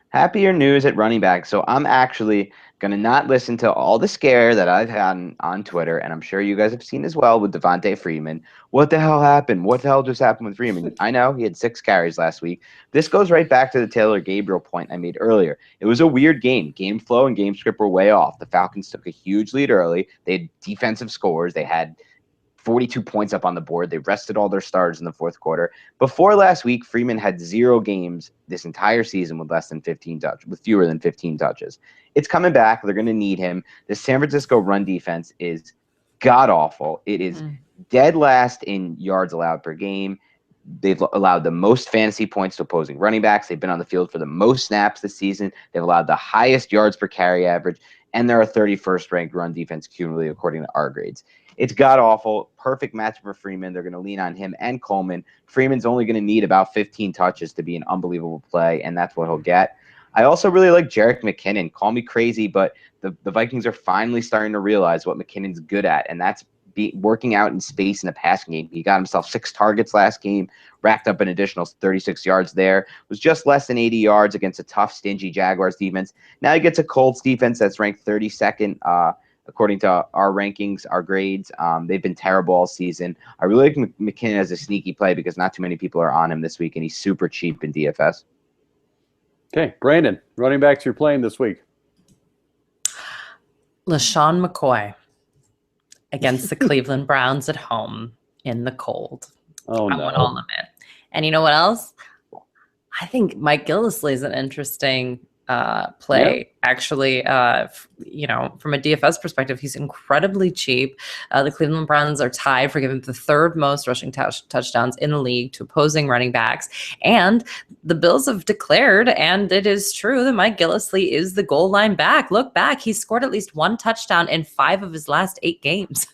Happier news at running back. So I'm actually going to not listen to all the scare that I've had on Twitter, and I'm sure you guys have seen as well with Devontae Freeman. What the hell happened? What the hell just happened with Freeman? I know he had 6 carries last week. This goes right back to the Taylor Gabriel point I made earlier. It was a weird game. Game flow and game script were way off. The Falcons took a huge lead early. They had defensive scores. They had 42 points up on the board. They rested all their starters in the 4th quarter. Before last week, Freeman had 0 games this entire season with fewer than 15 touches. It's coming back. They're going to need him. The San Francisco run defense is god-awful. It is dead last in yards allowed per game. They've allowed the most fantasy points to opposing running backs. They've been on the field for the most snaps this season. They've allowed the highest yards per carry average, and they're a 31st ranked run defense cumulatively according to our grades. It's god-awful. Perfect match for Freeman. They're going to lean on him and Coleman. Freeman's only going to need about 15 touches to be an unbelievable play, and that's what he'll get. I also really like Jerick McKinnon. Call me crazy, but the Vikings are finally starting to realize what McKinnon's good at, and that's working out in space in a passing game. He got himself 6 targets last game, racked up an additional 36 yards there. Was just less than 80 yards against a tough, stingy Jaguars defense. Now he gets a Colts defense that's ranked 32nd according to our rankings, our grades. They've been terrible all season. I really like McKinnon as a sneaky play because not too many people are on him this week, and he's super cheap in DFS. Okay, Brandon, running backs you're playing this week. LaShawn McCoy against the Cleveland Browns at home in the cold. Oh, no. I want all of it. And you know what else? I think Mike Gillislee is an interesting play. Actually, from a DFS perspective, he's incredibly cheap. The Cleveland Browns are tied for giving the 3rd most rushing touchdowns in the league to opposing running backs. And the Bills have declared, and it is true, that Mike Gillislee is the goal line back. Look back, he's scored at least 1 touchdown in 5 of his last 8 games.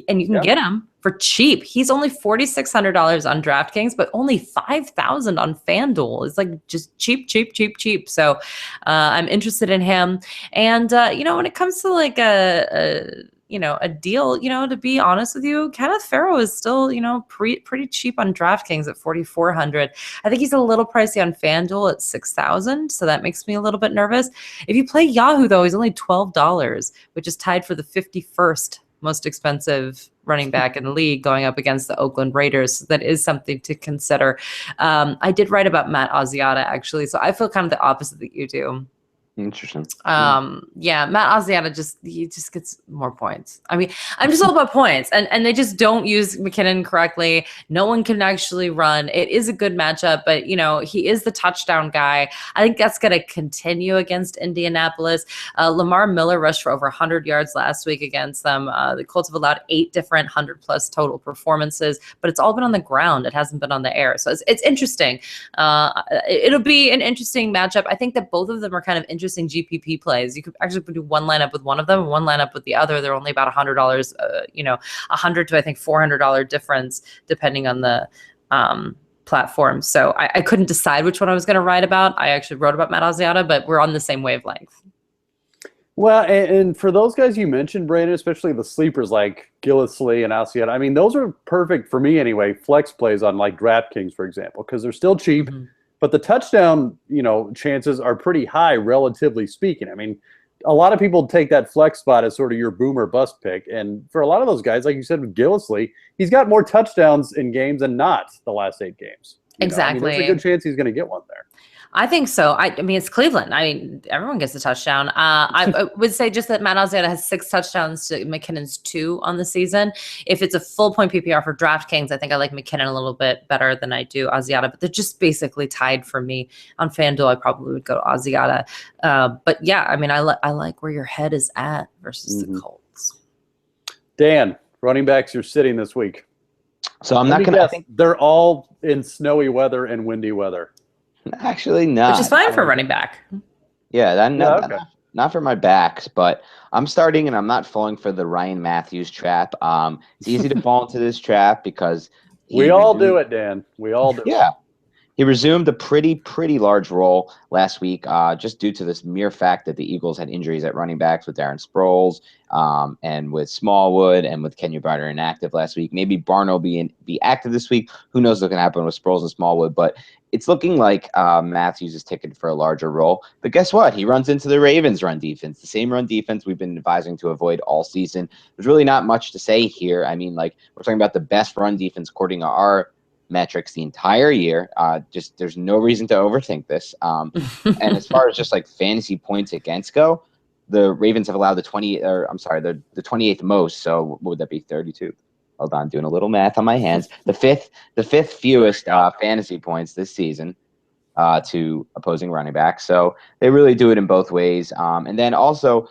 And you can get him for cheap. He's only $4,600 on DraftKings, but only $5,000 on FanDuel. It's just cheap. So I'm interested in him. And when it comes to a deal, to be honest with you, Kenneth Farrow is still, pretty cheap on DraftKings at $4,400. I think he's a little pricey on FanDuel at $6,000, so that makes me a little bit nervous. If you play Yahoo, though, he's only $12, which is tied for the 51st most expensive running back in the league, going up against the Oakland Raiders. That is something to consider. I did write about Matt Asiata, actually, so I feel kind of the opposite that you do. Interesting. Matt Asiata just gets more points. I mean, I'm just all about points, and they just don't use McKinnon correctly. No one can actually run. It is a good matchup, but he is the touchdown guy. I think that's going to continue against Indianapolis. Lamar Miller rushed for over 100 yards last week against them. The Colts have allowed 8 different 100-plus total performances, but it's all been on the ground. It hasn't been on the air, so it's interesting. It'll be an interesting matchup. I think that both of them are kind of interesting GPP plays. You could actually do one lineup with one of them and one lineup with the other. They're only about $100, $100 to I think $400 difference depending on the platform. So I couldn't decide which one I was going to write about. I actually wrote about Matt Asiata, but we're on the same wavelength. Well, and for those guys you mentioned, Brandon, especially the sleepers like Gillislee and Asiata, I mean, those are perfect for me anyway. Flex plays on like DraftKings, for example, because they're still cheap, Mhm. but the touchdown, chances are pretty high, relatively speaking. I mean, a lot of people take that flex spot as sort of your boomer bust pick, and for a lot of those guys, like you said with Gillislee, he's got more touchdowns in games than not the last 8 games. I mean, there's a good Exactly. chance he's going to get one there. I think so. I mean, it's Cleveland. I mean, everyone gets a touchdown. I would say just that Matt Alexander has 6 touchdowns to McKinnon's 2 on the season. If it's a full point PPR for DraftKings, I think I like McKinnon a little bit better than I do Asiata, but they're just basically tied for me. On FanDuel, I probably would go to Asiata. But yeah, I mean, I like where your head is at versus the Colts. Dan, running backs, you're sitting this week. So I'm not going to. I think they're all in snowy weather and windy weather. Actually, not. Which is fine for running back. Yeah, okay. not for my backs, but I'm starting and I'm not falling for the Ryan Matthews trap. It's easy to fall into this trap because we all do it, Dan. We all do. Yeah. He resumed a pretty large role last week, just due to this mere fact that the Eagles had injuries at running backs with Darren Sproles, and with Smallwood and with Kenya Barner inactive last week. Maybe Barno be active this week. Who knows what's going to happen with Sproles and Smallwood? But it's looking like Matthews is ticketed for a larger role. But guess what? He runs into the Ravens' run defense, the same run defense we've been advising to avoid all season. There's really not much to say here. I mean, like, we're talking about the best run defense according to our metrics the entire year. Just there's no reason to overthink this. And as far as just like fantasy points against go, the Ravens have allowed the 28th most. So what would that be? 32. Hold on, doing a little math on my hands. The fifth fewest fantasy points this season to opposing running backs. So they really do it in both ways. And then also,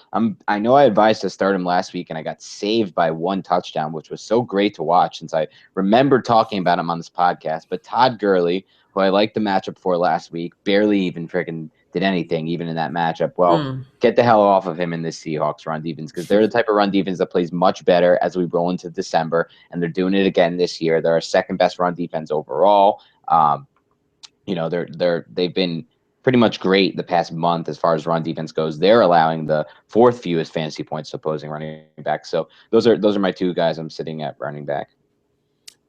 I know I advised to start him last week, and I got saved by 1 touchdown, which was so great to watch since I remember talking about him on this podcast. But Todd Gurley, who I liked the matchup for last week, barely even freaking did anything, even in that matchup. Well, get the hell off of him in this Seahawks run defense, because they're the type of run defense that plays much better as we roll into December, and they're doing it again this year. They're our second best run defense overall. They've been pretty much great the past month as far as run defense goes. They're allowing the 4th fewest fantasy points to opposing running back. So those are my 2 guys I'm sitting at running back.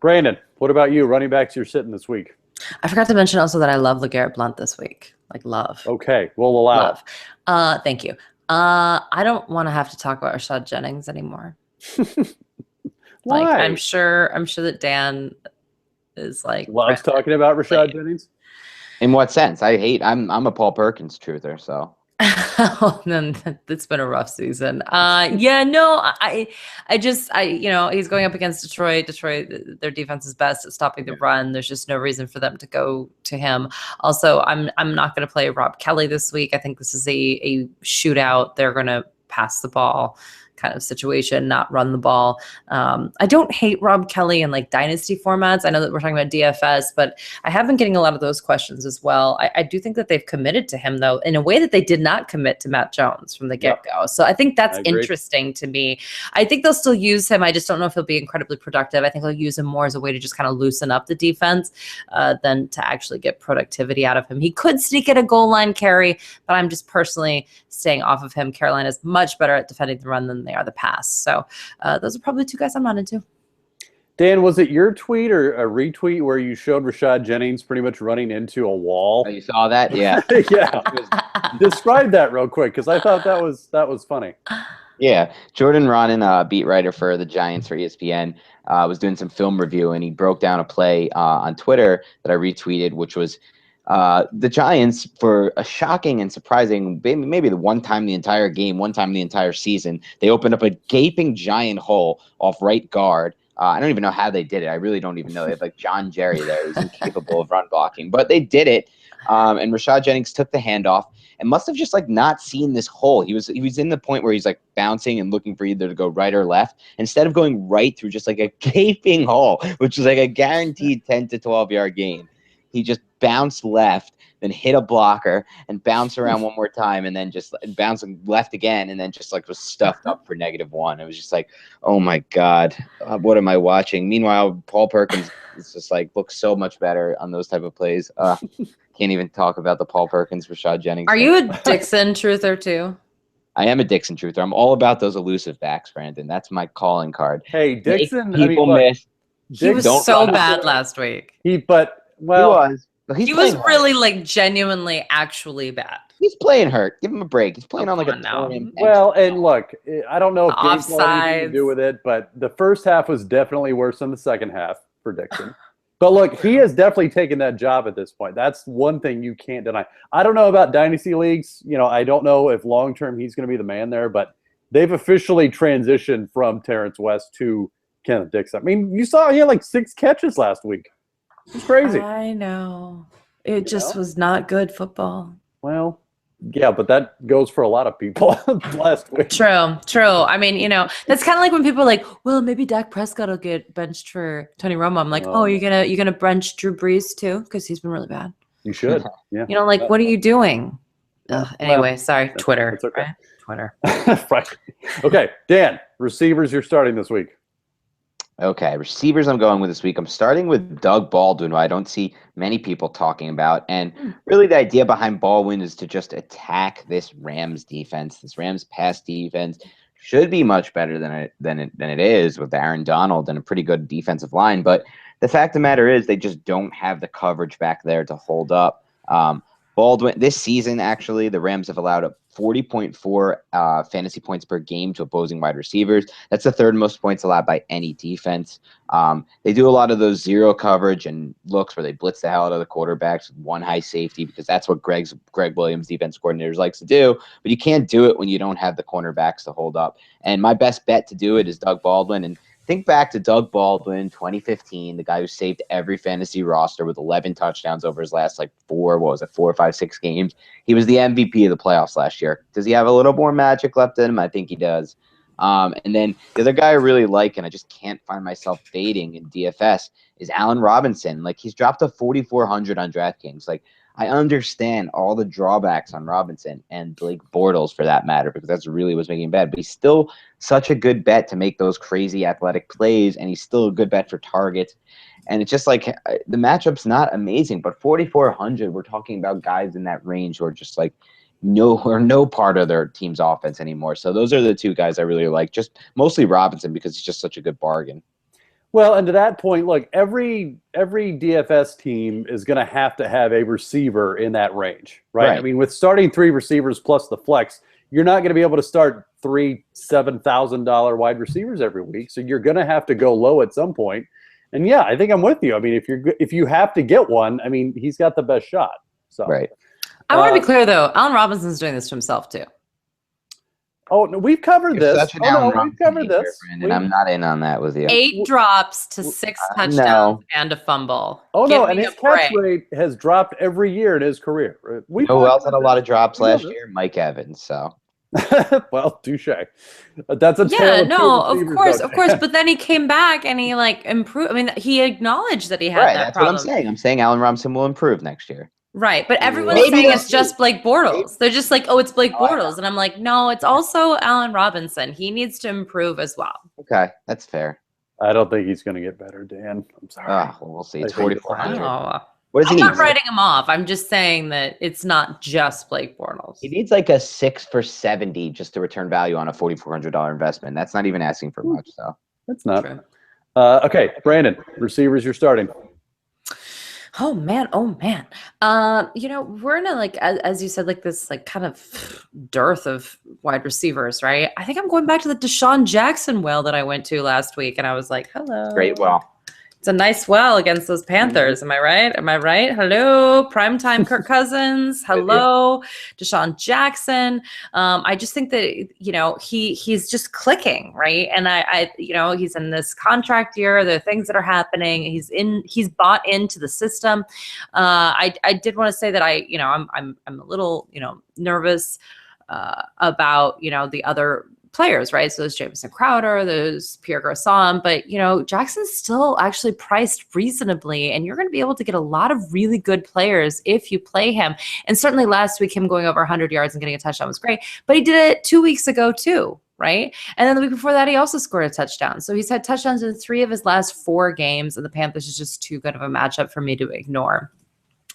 Brandon, what about you? Running backs you're sitting this week. I forgot to mention also that I love LeGarrette Blount this week. Like, love. Okay, we'll allow it. Thank you. I don't want to have to talk about Rashad Jennings anymore. Why? Like, I'm sure that Dan is like loves talking about Rashad Jennings. In what sense? I'm a Paul Perkins truther, so. Then it's been a rough season. I he's going up against Detroit. Their defense is best at stopping the run. There's just no reason for them to go to him. Also, I'm not going to play Rob Kelly this week. I think this is a shootout. They're going to pass the ball kind of situation, not run the ball. I don't hate Rob Kelly in like dynasty formats. I know that we're talking about DFS, but I have been getting a lot of those questions as well. I do think that they've committed to him though, in a way that they did not commit to Matt Jones from the get-go. So I think that's interesting to me. I think they'll still use him. I just don't know if he'll be incredibly productive. I think they'll use him more as a way to just kind of loosen up the defense than to actually get productivity out of him. He could sneak in a goal line carry, but I'm just personally staying off of him. Carolina's much better at defending the run than they are the pass. So those are probably 2 guys I'm not into. Dan, was it your tweet or a retweet where you showed Rashad Jennings pretty much running into a wall? Oh, you saw that? Yeah. Yeah. Describe that real quick, because I thought that was funny. Yeah. Jordan Ronan, beat writer for the Giants for ESPN, was doing some film review, and he broke down a play on Twitter that I retweeted, which was the Giants, for a shocking and surprising, maybe the one time the entire game, one time the entire season, they opened up a gaping giant hole off right guard. I don't even know how they did it. I really don't even know. They have like John Jerry there, who's incapable of run blocking, but they did it. And Rashad Jennings took the handoff and must have just like not seen this hole. He was in the point where he's like bouncing and looking for either to go right or left, instead of going right through just like a gaping hole, which is like a guaranteed 10 to 12-yard gain. He just bounced left, then hit a blocker and bounced around one more time, and then just bouncing left again, and then just like was stuffed up for -1. It was just like, oh my God, what am I watching? Meanwhile, Paul Perkins is just like looks so much better on those type of plays. Can't even talk about the Paul Perkins, Rashad Jennings. Are you a Dixon truther too? I am a Dixon truther. I'm all about those elusive backs, Brandon. That's my calling card. Hey, Make Dixon. I mean, people look, miss. He was Don't so run bad away. last week. He well, was. But he's He was playing hurt. really like genuinely actually bad. He's playing hurt. Give him a break. He's playing on like a come on now. torn well, and look, I don't know if The games had anything to do offsides. with it, but the first half was definitely worse than the second half for Dixon. But look, he has definitely taken that job at this point. That's one thing you can't deny. I don't know about dynasty leagues. I don't know if long term he's going to be the man there, but they've officially transitioned from Terrence West to Kenneth Dixon. I mean, you saw he had like 6 catches last week. It's crazy. I know. It just was not good football. Well, yeah, but that goes for a lot of people last week. True. I mean, that's kind of like when people are like, well, maybe Dak Prescott will get benched for Tony Romo. I'm like, oh, you're gonna bench Drew Brees too? Because he's been really bad. You should. Yeah. What are you doing? Anyway, sorry. Twitter. That's okay. Right? Twitter. Right. Okay, Dan, receivers you're starting this week. Okay, receivers I'm going with this week. I'm starting with Doug Baldwin, who I don't see many people talking about. And really the idea behind Baldwin is to just attack this Rams defense. This Rams pass defense should be much better than it is with Aaron Donald and a pretty good defensive line. But the fact of the matter is they just don't have the coverage back there to hold up. Baldwin, this season, actually, the Rams have allowed a 40.4 fantasy points per game to opposing wide receivers. That's the third most points allowed by any defense. They do a lot of those zero coverage and looks where they blitz the hell out of the quarterbacks with one high safety because that's what Greg Williams, defense coordinators, likes to do. But you can't do it when you don't have the cornerbacks to hold up. And my best bet to do it is Doug Baldwin. And think back to Doug Baldwin, 2015, the guy who saved every fantasy roster with 11 touchdowns over his last 4 or 5, 6 games. He was the MVP of the playoffs last year. Does he have a little more magic left in him? I think he does. And then the other guy I really like, and I just can't find myself fading in DFS, is Allen Robinson. He's dropped a 4,400 on DraftKings. I understand all the drawbacks on Robinson and Blake Bortles for that matter, because that's really what's making him bad. But he's still such a good bet to make those crazy athletic plays, and he's still a good bet for targets. And it's just the matchup's not amazing, but 4,400, we're talking about guys in that range who are just no part of their team's offense anymore. So those are the two guys I really like, just mostly Robinson because he's just such a good bargain. Well, and to that point, look, every DFS team is going to have a receiver in that range, right? I mean, with starting 3 receivers plus the flex, you're not going to be able to start 3 $7,000 wide receivers every week. So you're going to have to go low at some point. And yeah, I think I'm with you. I mean, if you have to get one, I mean, he's got the best shot. So right. I want to be clear though. Allen Robinson's doing this to himself too. Oh, no, we've covered this. We've covered this. And I'm not in on that with you. 8 drops to 6 touchdowns and a fumble. Oh, no, and his catch rate has dropped every year in his career. Who else had a lot of drops last year? Mike Evans, so. Well, touche. That's a of course. But then he came back and he improved. I mean, he acknowledged that he had that problem. That's what I'm saying. I'm saying Allen Robinson will improve next year. Right, but everyone's saying it's just Blake Bortles. They're just like, oh, it's Blake Bortles. And I'm like, no, it's also Allen Robinson. He needs to improve as well. Okay, that's fair. I don't think he's going to get better, Dan. I'm sorry. Well, we'll see. It's 4,400. What does he need? I'm not writing him off. I'm just saying that it's not just Blake Bortles. He needs a 6 for 70 just to return value on a $4,400 investment. That's not even asking for much, though. That's not. Okay, Brandon, receivers you're starting. Oh man. We're in a as you said, this kind of dearth of wide receivers, right? I think I'm going back to the Deshaun Jackson well that I went to last week, and I was like, hello. Great well. It's a nice well against those Panthers. Am I right? Hello, primetime Kirk Cousins. Hello, Deshaun Jackson. I just think that he's just clicking, right? And I he's in this contract year. There are things that are happening. He's bought into the system. I did want to say that I'm a little nervous about the other players, right? So there's Jamison Crowder, there's Pierre Garçon, but Jackson's still actually priced reasonably, and you're going to be able to get a lot of really good players if you play him. And certainly last week, him going over 100 yards and getting a touchdown was great, but he did it 2 weeks ago too, right? And then the week before that, he also scored a touchdown. So he's had touchdowns in 3 of his last 4 games, and the Panthers is just too good of a matchup for me to ignore.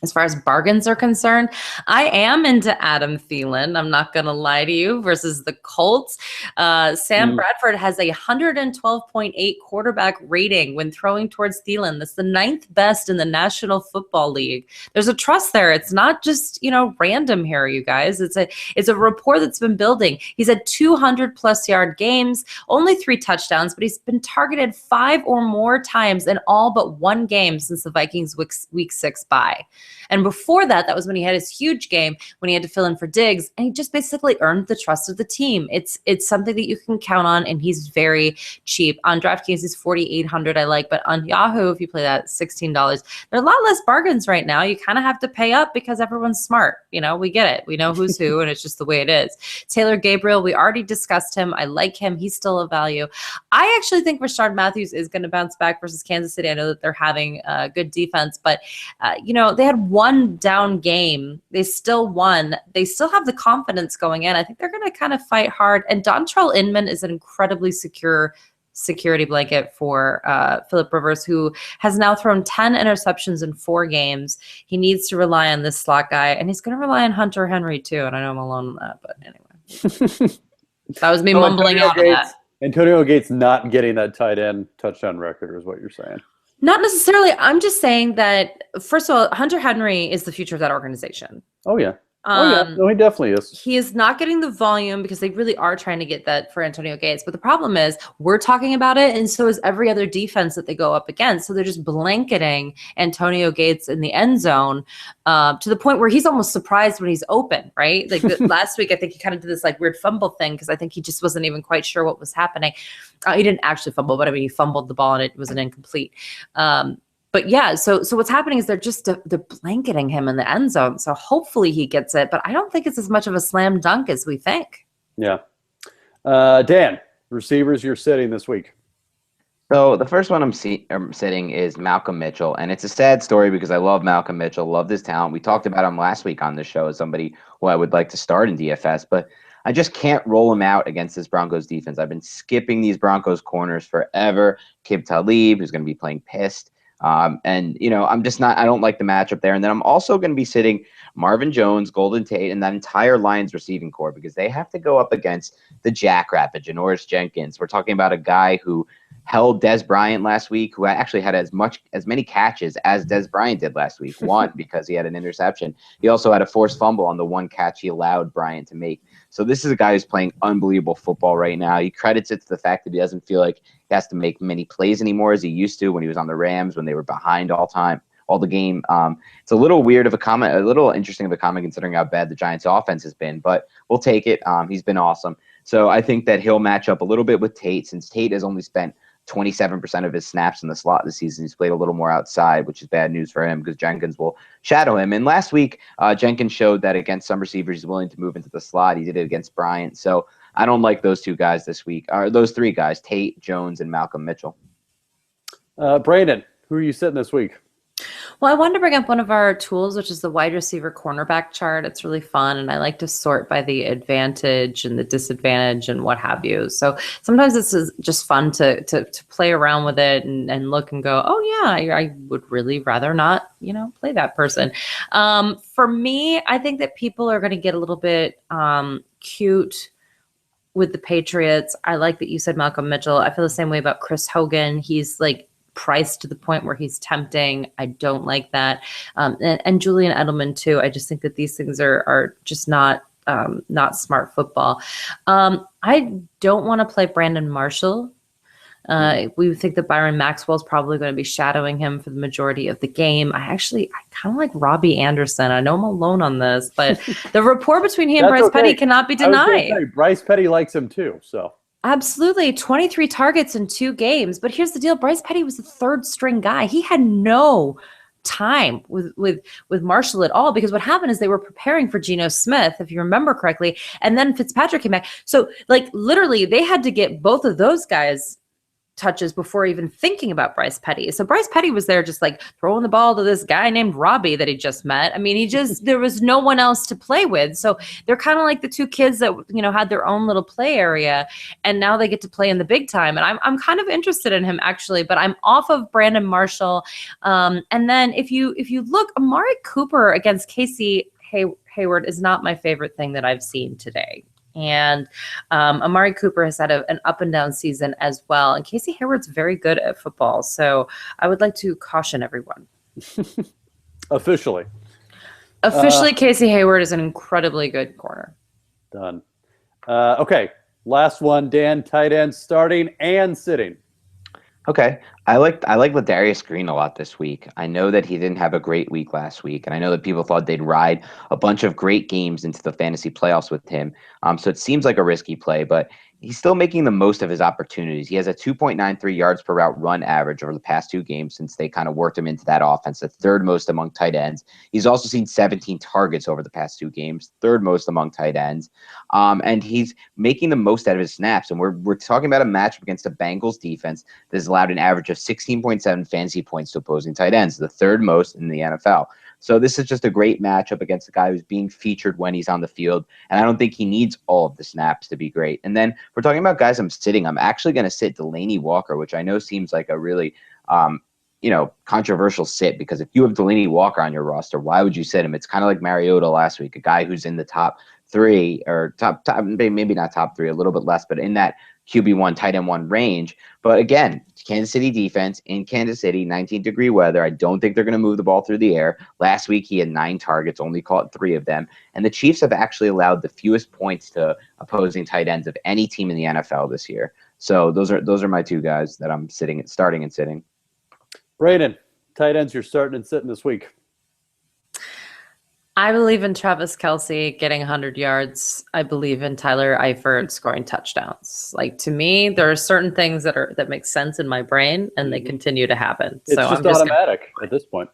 As far as bargains are concerned, I am into Adam Thielen. I'm not going to lie to you, versus the Colts. Sam Bradford has a 112.8 quarterback rating when throwing towards Thielen. That's the 9th best in the National Football League. There's a trust there. It's not just, random here, you guys. It's a rapport that's been building. He's had 200+ yard games, only 3 touchdowns, but he's been targeted 5 or more times in all but 1 game since the Vikings week 6 bye. And before that was when he had his huge game when he had to fill in for Diggs, and he just basically earned the trust of the team. It's something that you can count on, and he's very cheap. On DraftKings, he's $4,800 I like, but on Yahoo, if you play that, $16. There are a lot less bargains right now. You kind of have to pay up because everyone's smart. We get it. We know who's who, and it's just the way it is. Taylor Gabriel, we already discussed him. I like him. He's still a value. I actually think Rashard Matthews is going to bounce back versus Kansas City. I know that they're having good defense, but they had one down game. They still won. They still have the confidence going in. I think they're going to kind of fight hard. And Dontrell Inman is an incredibly secure security blanket for Phillip Rivers, who has now thrown 10 interceptions in 4 games. He needs to rely on this slot guy, and he's going to rely on Hunter Henry too. And I know I'm alone on that, but anyway. That was me mumbling out of that. Antonio Gates not getting that tight end touchdown record is what you're saying. Not necessarily. I'm just saying that, first of all, Hunter Henry is the future of that organization. Oh, yeah. No, he definitely is. He is not getting the volume because they really are trying to get that for Antonio Gates. But the problem is we're talking about it, and so is every other defense that they go up against. So they're just blanketing Antonio Gates in the end zone to the point where he's almost surprised when he's open, right? Like last week, I think he kind of did this weird fumble thing because I think he just wasn't even quite sure what was happening. He didn't actually fumble, but he fumbled the ball and it was an incomplete. But yeah, so what's happening is they're blanketing him in the end zone. So hopefully he gets it, but I don't think it's as much of a slam dunk as we think. Yeah. Dan, receivers you're sitting this week. So the first one I'm sitting is Malcolm Mitchell, and it's a sad story because I love Malcolm Mitchell, love his talent. We talked about him last week on the show as somebody who I would like to start in DFS, but I just can't roll him out against this Broncos defense. I've been skipping these Broncos corners forever. Kib Talib, who's going to be playing pissed. And I'm just not, I don't like the matchup there. And then I'm also going to be sitting Marvin Jones, Golden Tate, and that entire Lions receiving core because they have to go up against the Jackrabbit, Janoris Jenkins. We're talking about a guy who held Des Bryant last week, who actually had as many catches as Des Bryant did last week. One, because he had an interception. He also had a forced fumble on the one catch he allowed Bryant to make. So this is a guy who's playing unbelievable football right now. He credits it to the fact that he doesn't feel like he has to make many plays anymore as he used to when he was on the Rams, when they were behind all the game. It's a little weird of a comment, a little interesting of a comment considering how bad the Giants offense has been, but we'll take it. He's been awesome. So I think that he'll match up a little bit with Tate, since Tate has only spent 27% of his snaps in the slot this season. He's played a little more outside, which is bad news for him because Jenkins will shadow him. And last week, Jenkins showed that against some receivers, he's willing to move into the slot. He did it against Bryant. So I don't like those 2 guys this week, or those 3 guys, Tate, Jones, and Malcolm Mitchell. Brandon, who are you sitting this week? Well, I wanted to bring up one of our tools, which is the wide receiver cornerback chart. It's really fun, and I like to sort by the advantage and the disadvantage and what have you. So sometimes this is just fun to play around with it and look and go, oh yeah, I would really rather not, play that person. For me, I think that people are going to get a little bit cute with the Patriots. I like that you said Malcolm Mitchell. I feel the same way about Chris Hogan. He's priced to the point where he's tempting. I don't like that. And Julian Edelman too. I just think that these things are just not smart football. I don't want to play Brandon Marshall. We think that Byron Maxwell is probably going to be shadowing him for the majority of the game. I kind of like Robbie Anderson. I know I'm alone on this, but the rapport between he and Bryce Petty cannot be denied. Bryce Petty likes him too, so. Absolutely. 23 targets in 2 games. But here's the deal. Bryce Petty was the 3rd string guy. He had no time with Marshall at all, because what happened is they were preparing for Geno Smith, if you remember correctly, and then Fitzpatrick came back. So literally they had to get both of those guys touches before even thinking about Bryce Petty. So Bryce Petty was there just like throwing the ball to this guy named Robbie that he just met. I mean, there was no one else to play with. So they're kind of like the two kids that, had their own little play area, and now they get to play in the big time. And I'm kind of interested in him actually, but I'm off of Brandon Marshall. And then if you look, Amari Cooper against Casey Hayward is not my favorite thing that I've seen today. And Amari Cooper has had an up and down season as well. And Casey Hayward's very good at football. So I would like to caution everyone. Officially, Casey Hayward is an incredibly good corner. Done. Okay, last one, Dan, tight end starting and sitting. Okay. I like Ladarius Green a lot this week. I know that he didn't have a great week last week, and I know that people thought they'd ride a bunch of great games into the fantasy playoffs with him. So it seems like a risky play, but he's still making the most of his opportunities. He has a 2.93 yards per route run average over the past 2 games since they kind of worked him into that offense, the 3rd most among tight ends. He's also seen 17 targets over the past 2 games, 3rd most among tight ends. And he's making the most out of his snaps. And we're talking about a matchup against the Bengals defense that has allowed an average of 16.7 fantasy points to opposing tight ends, the 3rd most in the NFL. So this is just a great matchup against a guy who's being featured when he's on the field. And I don't think he needs all of the snaps to be great. And then we're talking about guys I'm sitting. I'm actually going to sit Delaney Walker, which I know seems like a really, controversial sit, because if you have Delaney Walker on your roster, why would you sit him? It's kind of like Mariota last week, a guy who's in the top 3 or top, maybe not top 3, a little bit less, but in that QB1, tight end 1 range. But again, Kansas City defense in Kansas City, 19-degree weather. I don't think they're going to move the ball through the air. Last week, he had 9 targets, only caught 3 of them. And the Chiefs have actually allowed the fewest points to opposing tight ends of any team in the NFL this year. So those are my 2 guys that I'm starting and sitting. Brayden, tight ends you're starting and sitting this week. I believe in Travis Kelce getting 100 yards. I believe in Tyler Eifert scoring touchdowns. Like, to me, there are certain things that make sense in my brain, and they continue to happen. It's just automatic at this point.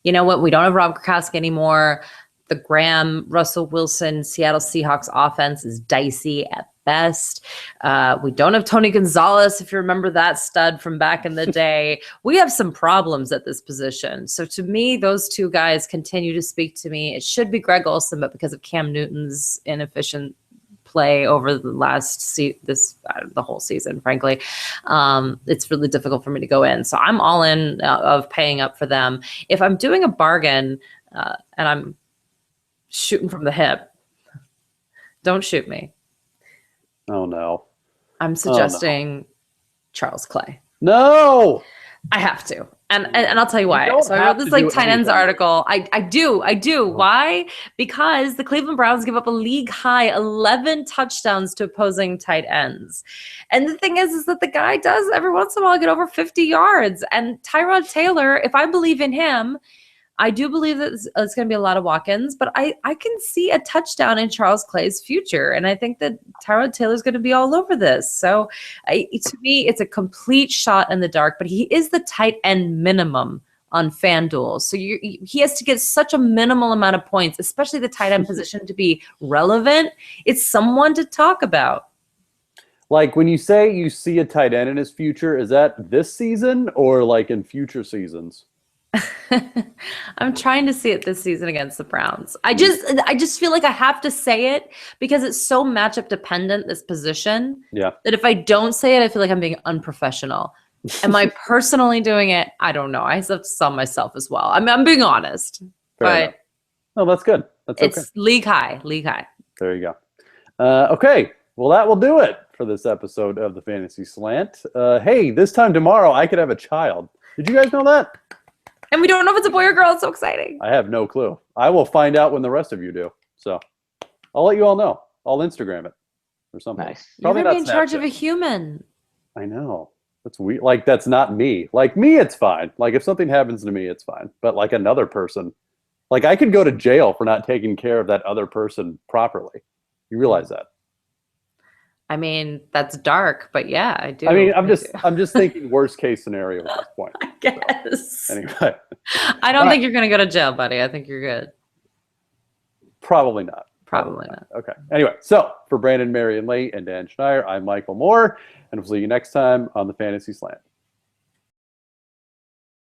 You know what? We don't have Rob Gronkowski anymore. The Graham, Russell Wilson, Seattle Seahawks offense is dicey at best. We don't have Tony Gonzalez, if you remember that stud from back in the day. We have some problems at this position. So to me, those 2 guys continue to speak to me. It should be Greg Olsen, but because of Cam Newton's inefficient play over the the whole season, frankly, it's really difficult for me to go in. So I'm all in of paying up for them. If I'm doing a bargain and I'm shooting from the hip, don't shoot me. Oh, no. I'm suggesting Charles Clay. No! I have to. And I'll tell you why. So I wrote this tight ends article. I do. Oh. Why? Because the Cleveland Browns give up a league high 11 touchdowns to opposing tight ends. And the thing is that the guy does every once in a while get over 50 yards. And Tyrod Taylor, if I believe in him, I do believe that it's going to be a lot of walk-ins, but I can see a touchdown in Charles Clay's future. And I think that Tyrod Taylor's going to be all over this. So to me, it's a complete shot in the dark, but he is the tight end minimum on FanDuel. So he has to get such a minimal amount of points, especially the tight end position, to be relevant. It's someone to talk about. Like, when you say you see a tight end in his future, is that this season or like in future seasons? I'm trying to see it this season against the Browns. I just feel like I have to say it because it's so matchup dependent, this position. Yeah. That if I don't say it, I feel like I'm being unprofessional. Am I personally doing it? I don't know. I have to sell myself as well. I'm being honest. Fair enough. Oh, that's good. It's okay. League high. There you go. Okay. Well, that will do it for this episode of the Fantasy Slant. Hey, this time tomorrow, I could have a child. Did you guys know that? And we don't know if it's a boy or girl. It's so exciting. I have no clue. I will find out when the rest of you do. So I'll let you all know. I'll Instagram it or something. Nice. Probably You're going to be in charge of a human. I know. That's weird. Like, that's not me. Like, me, it's fine. Like, if something happens to me, it's fine. But like another person, like, I could go to jail for not taking care of that other person properly. You realize that? I mean, that's dark, but yeah, I do. I mean, I'm just thinking worst case scenario at this point. I guess. So, anyway. I don't think you're going to go to jail, buddy. I think you're good. Probably not. Probably not. Okay. Anyway, so for Brandon, Marion Lee, and Dan Schneier, I'm Michael Moore, and we'll see you next time on the Fantasy Slant.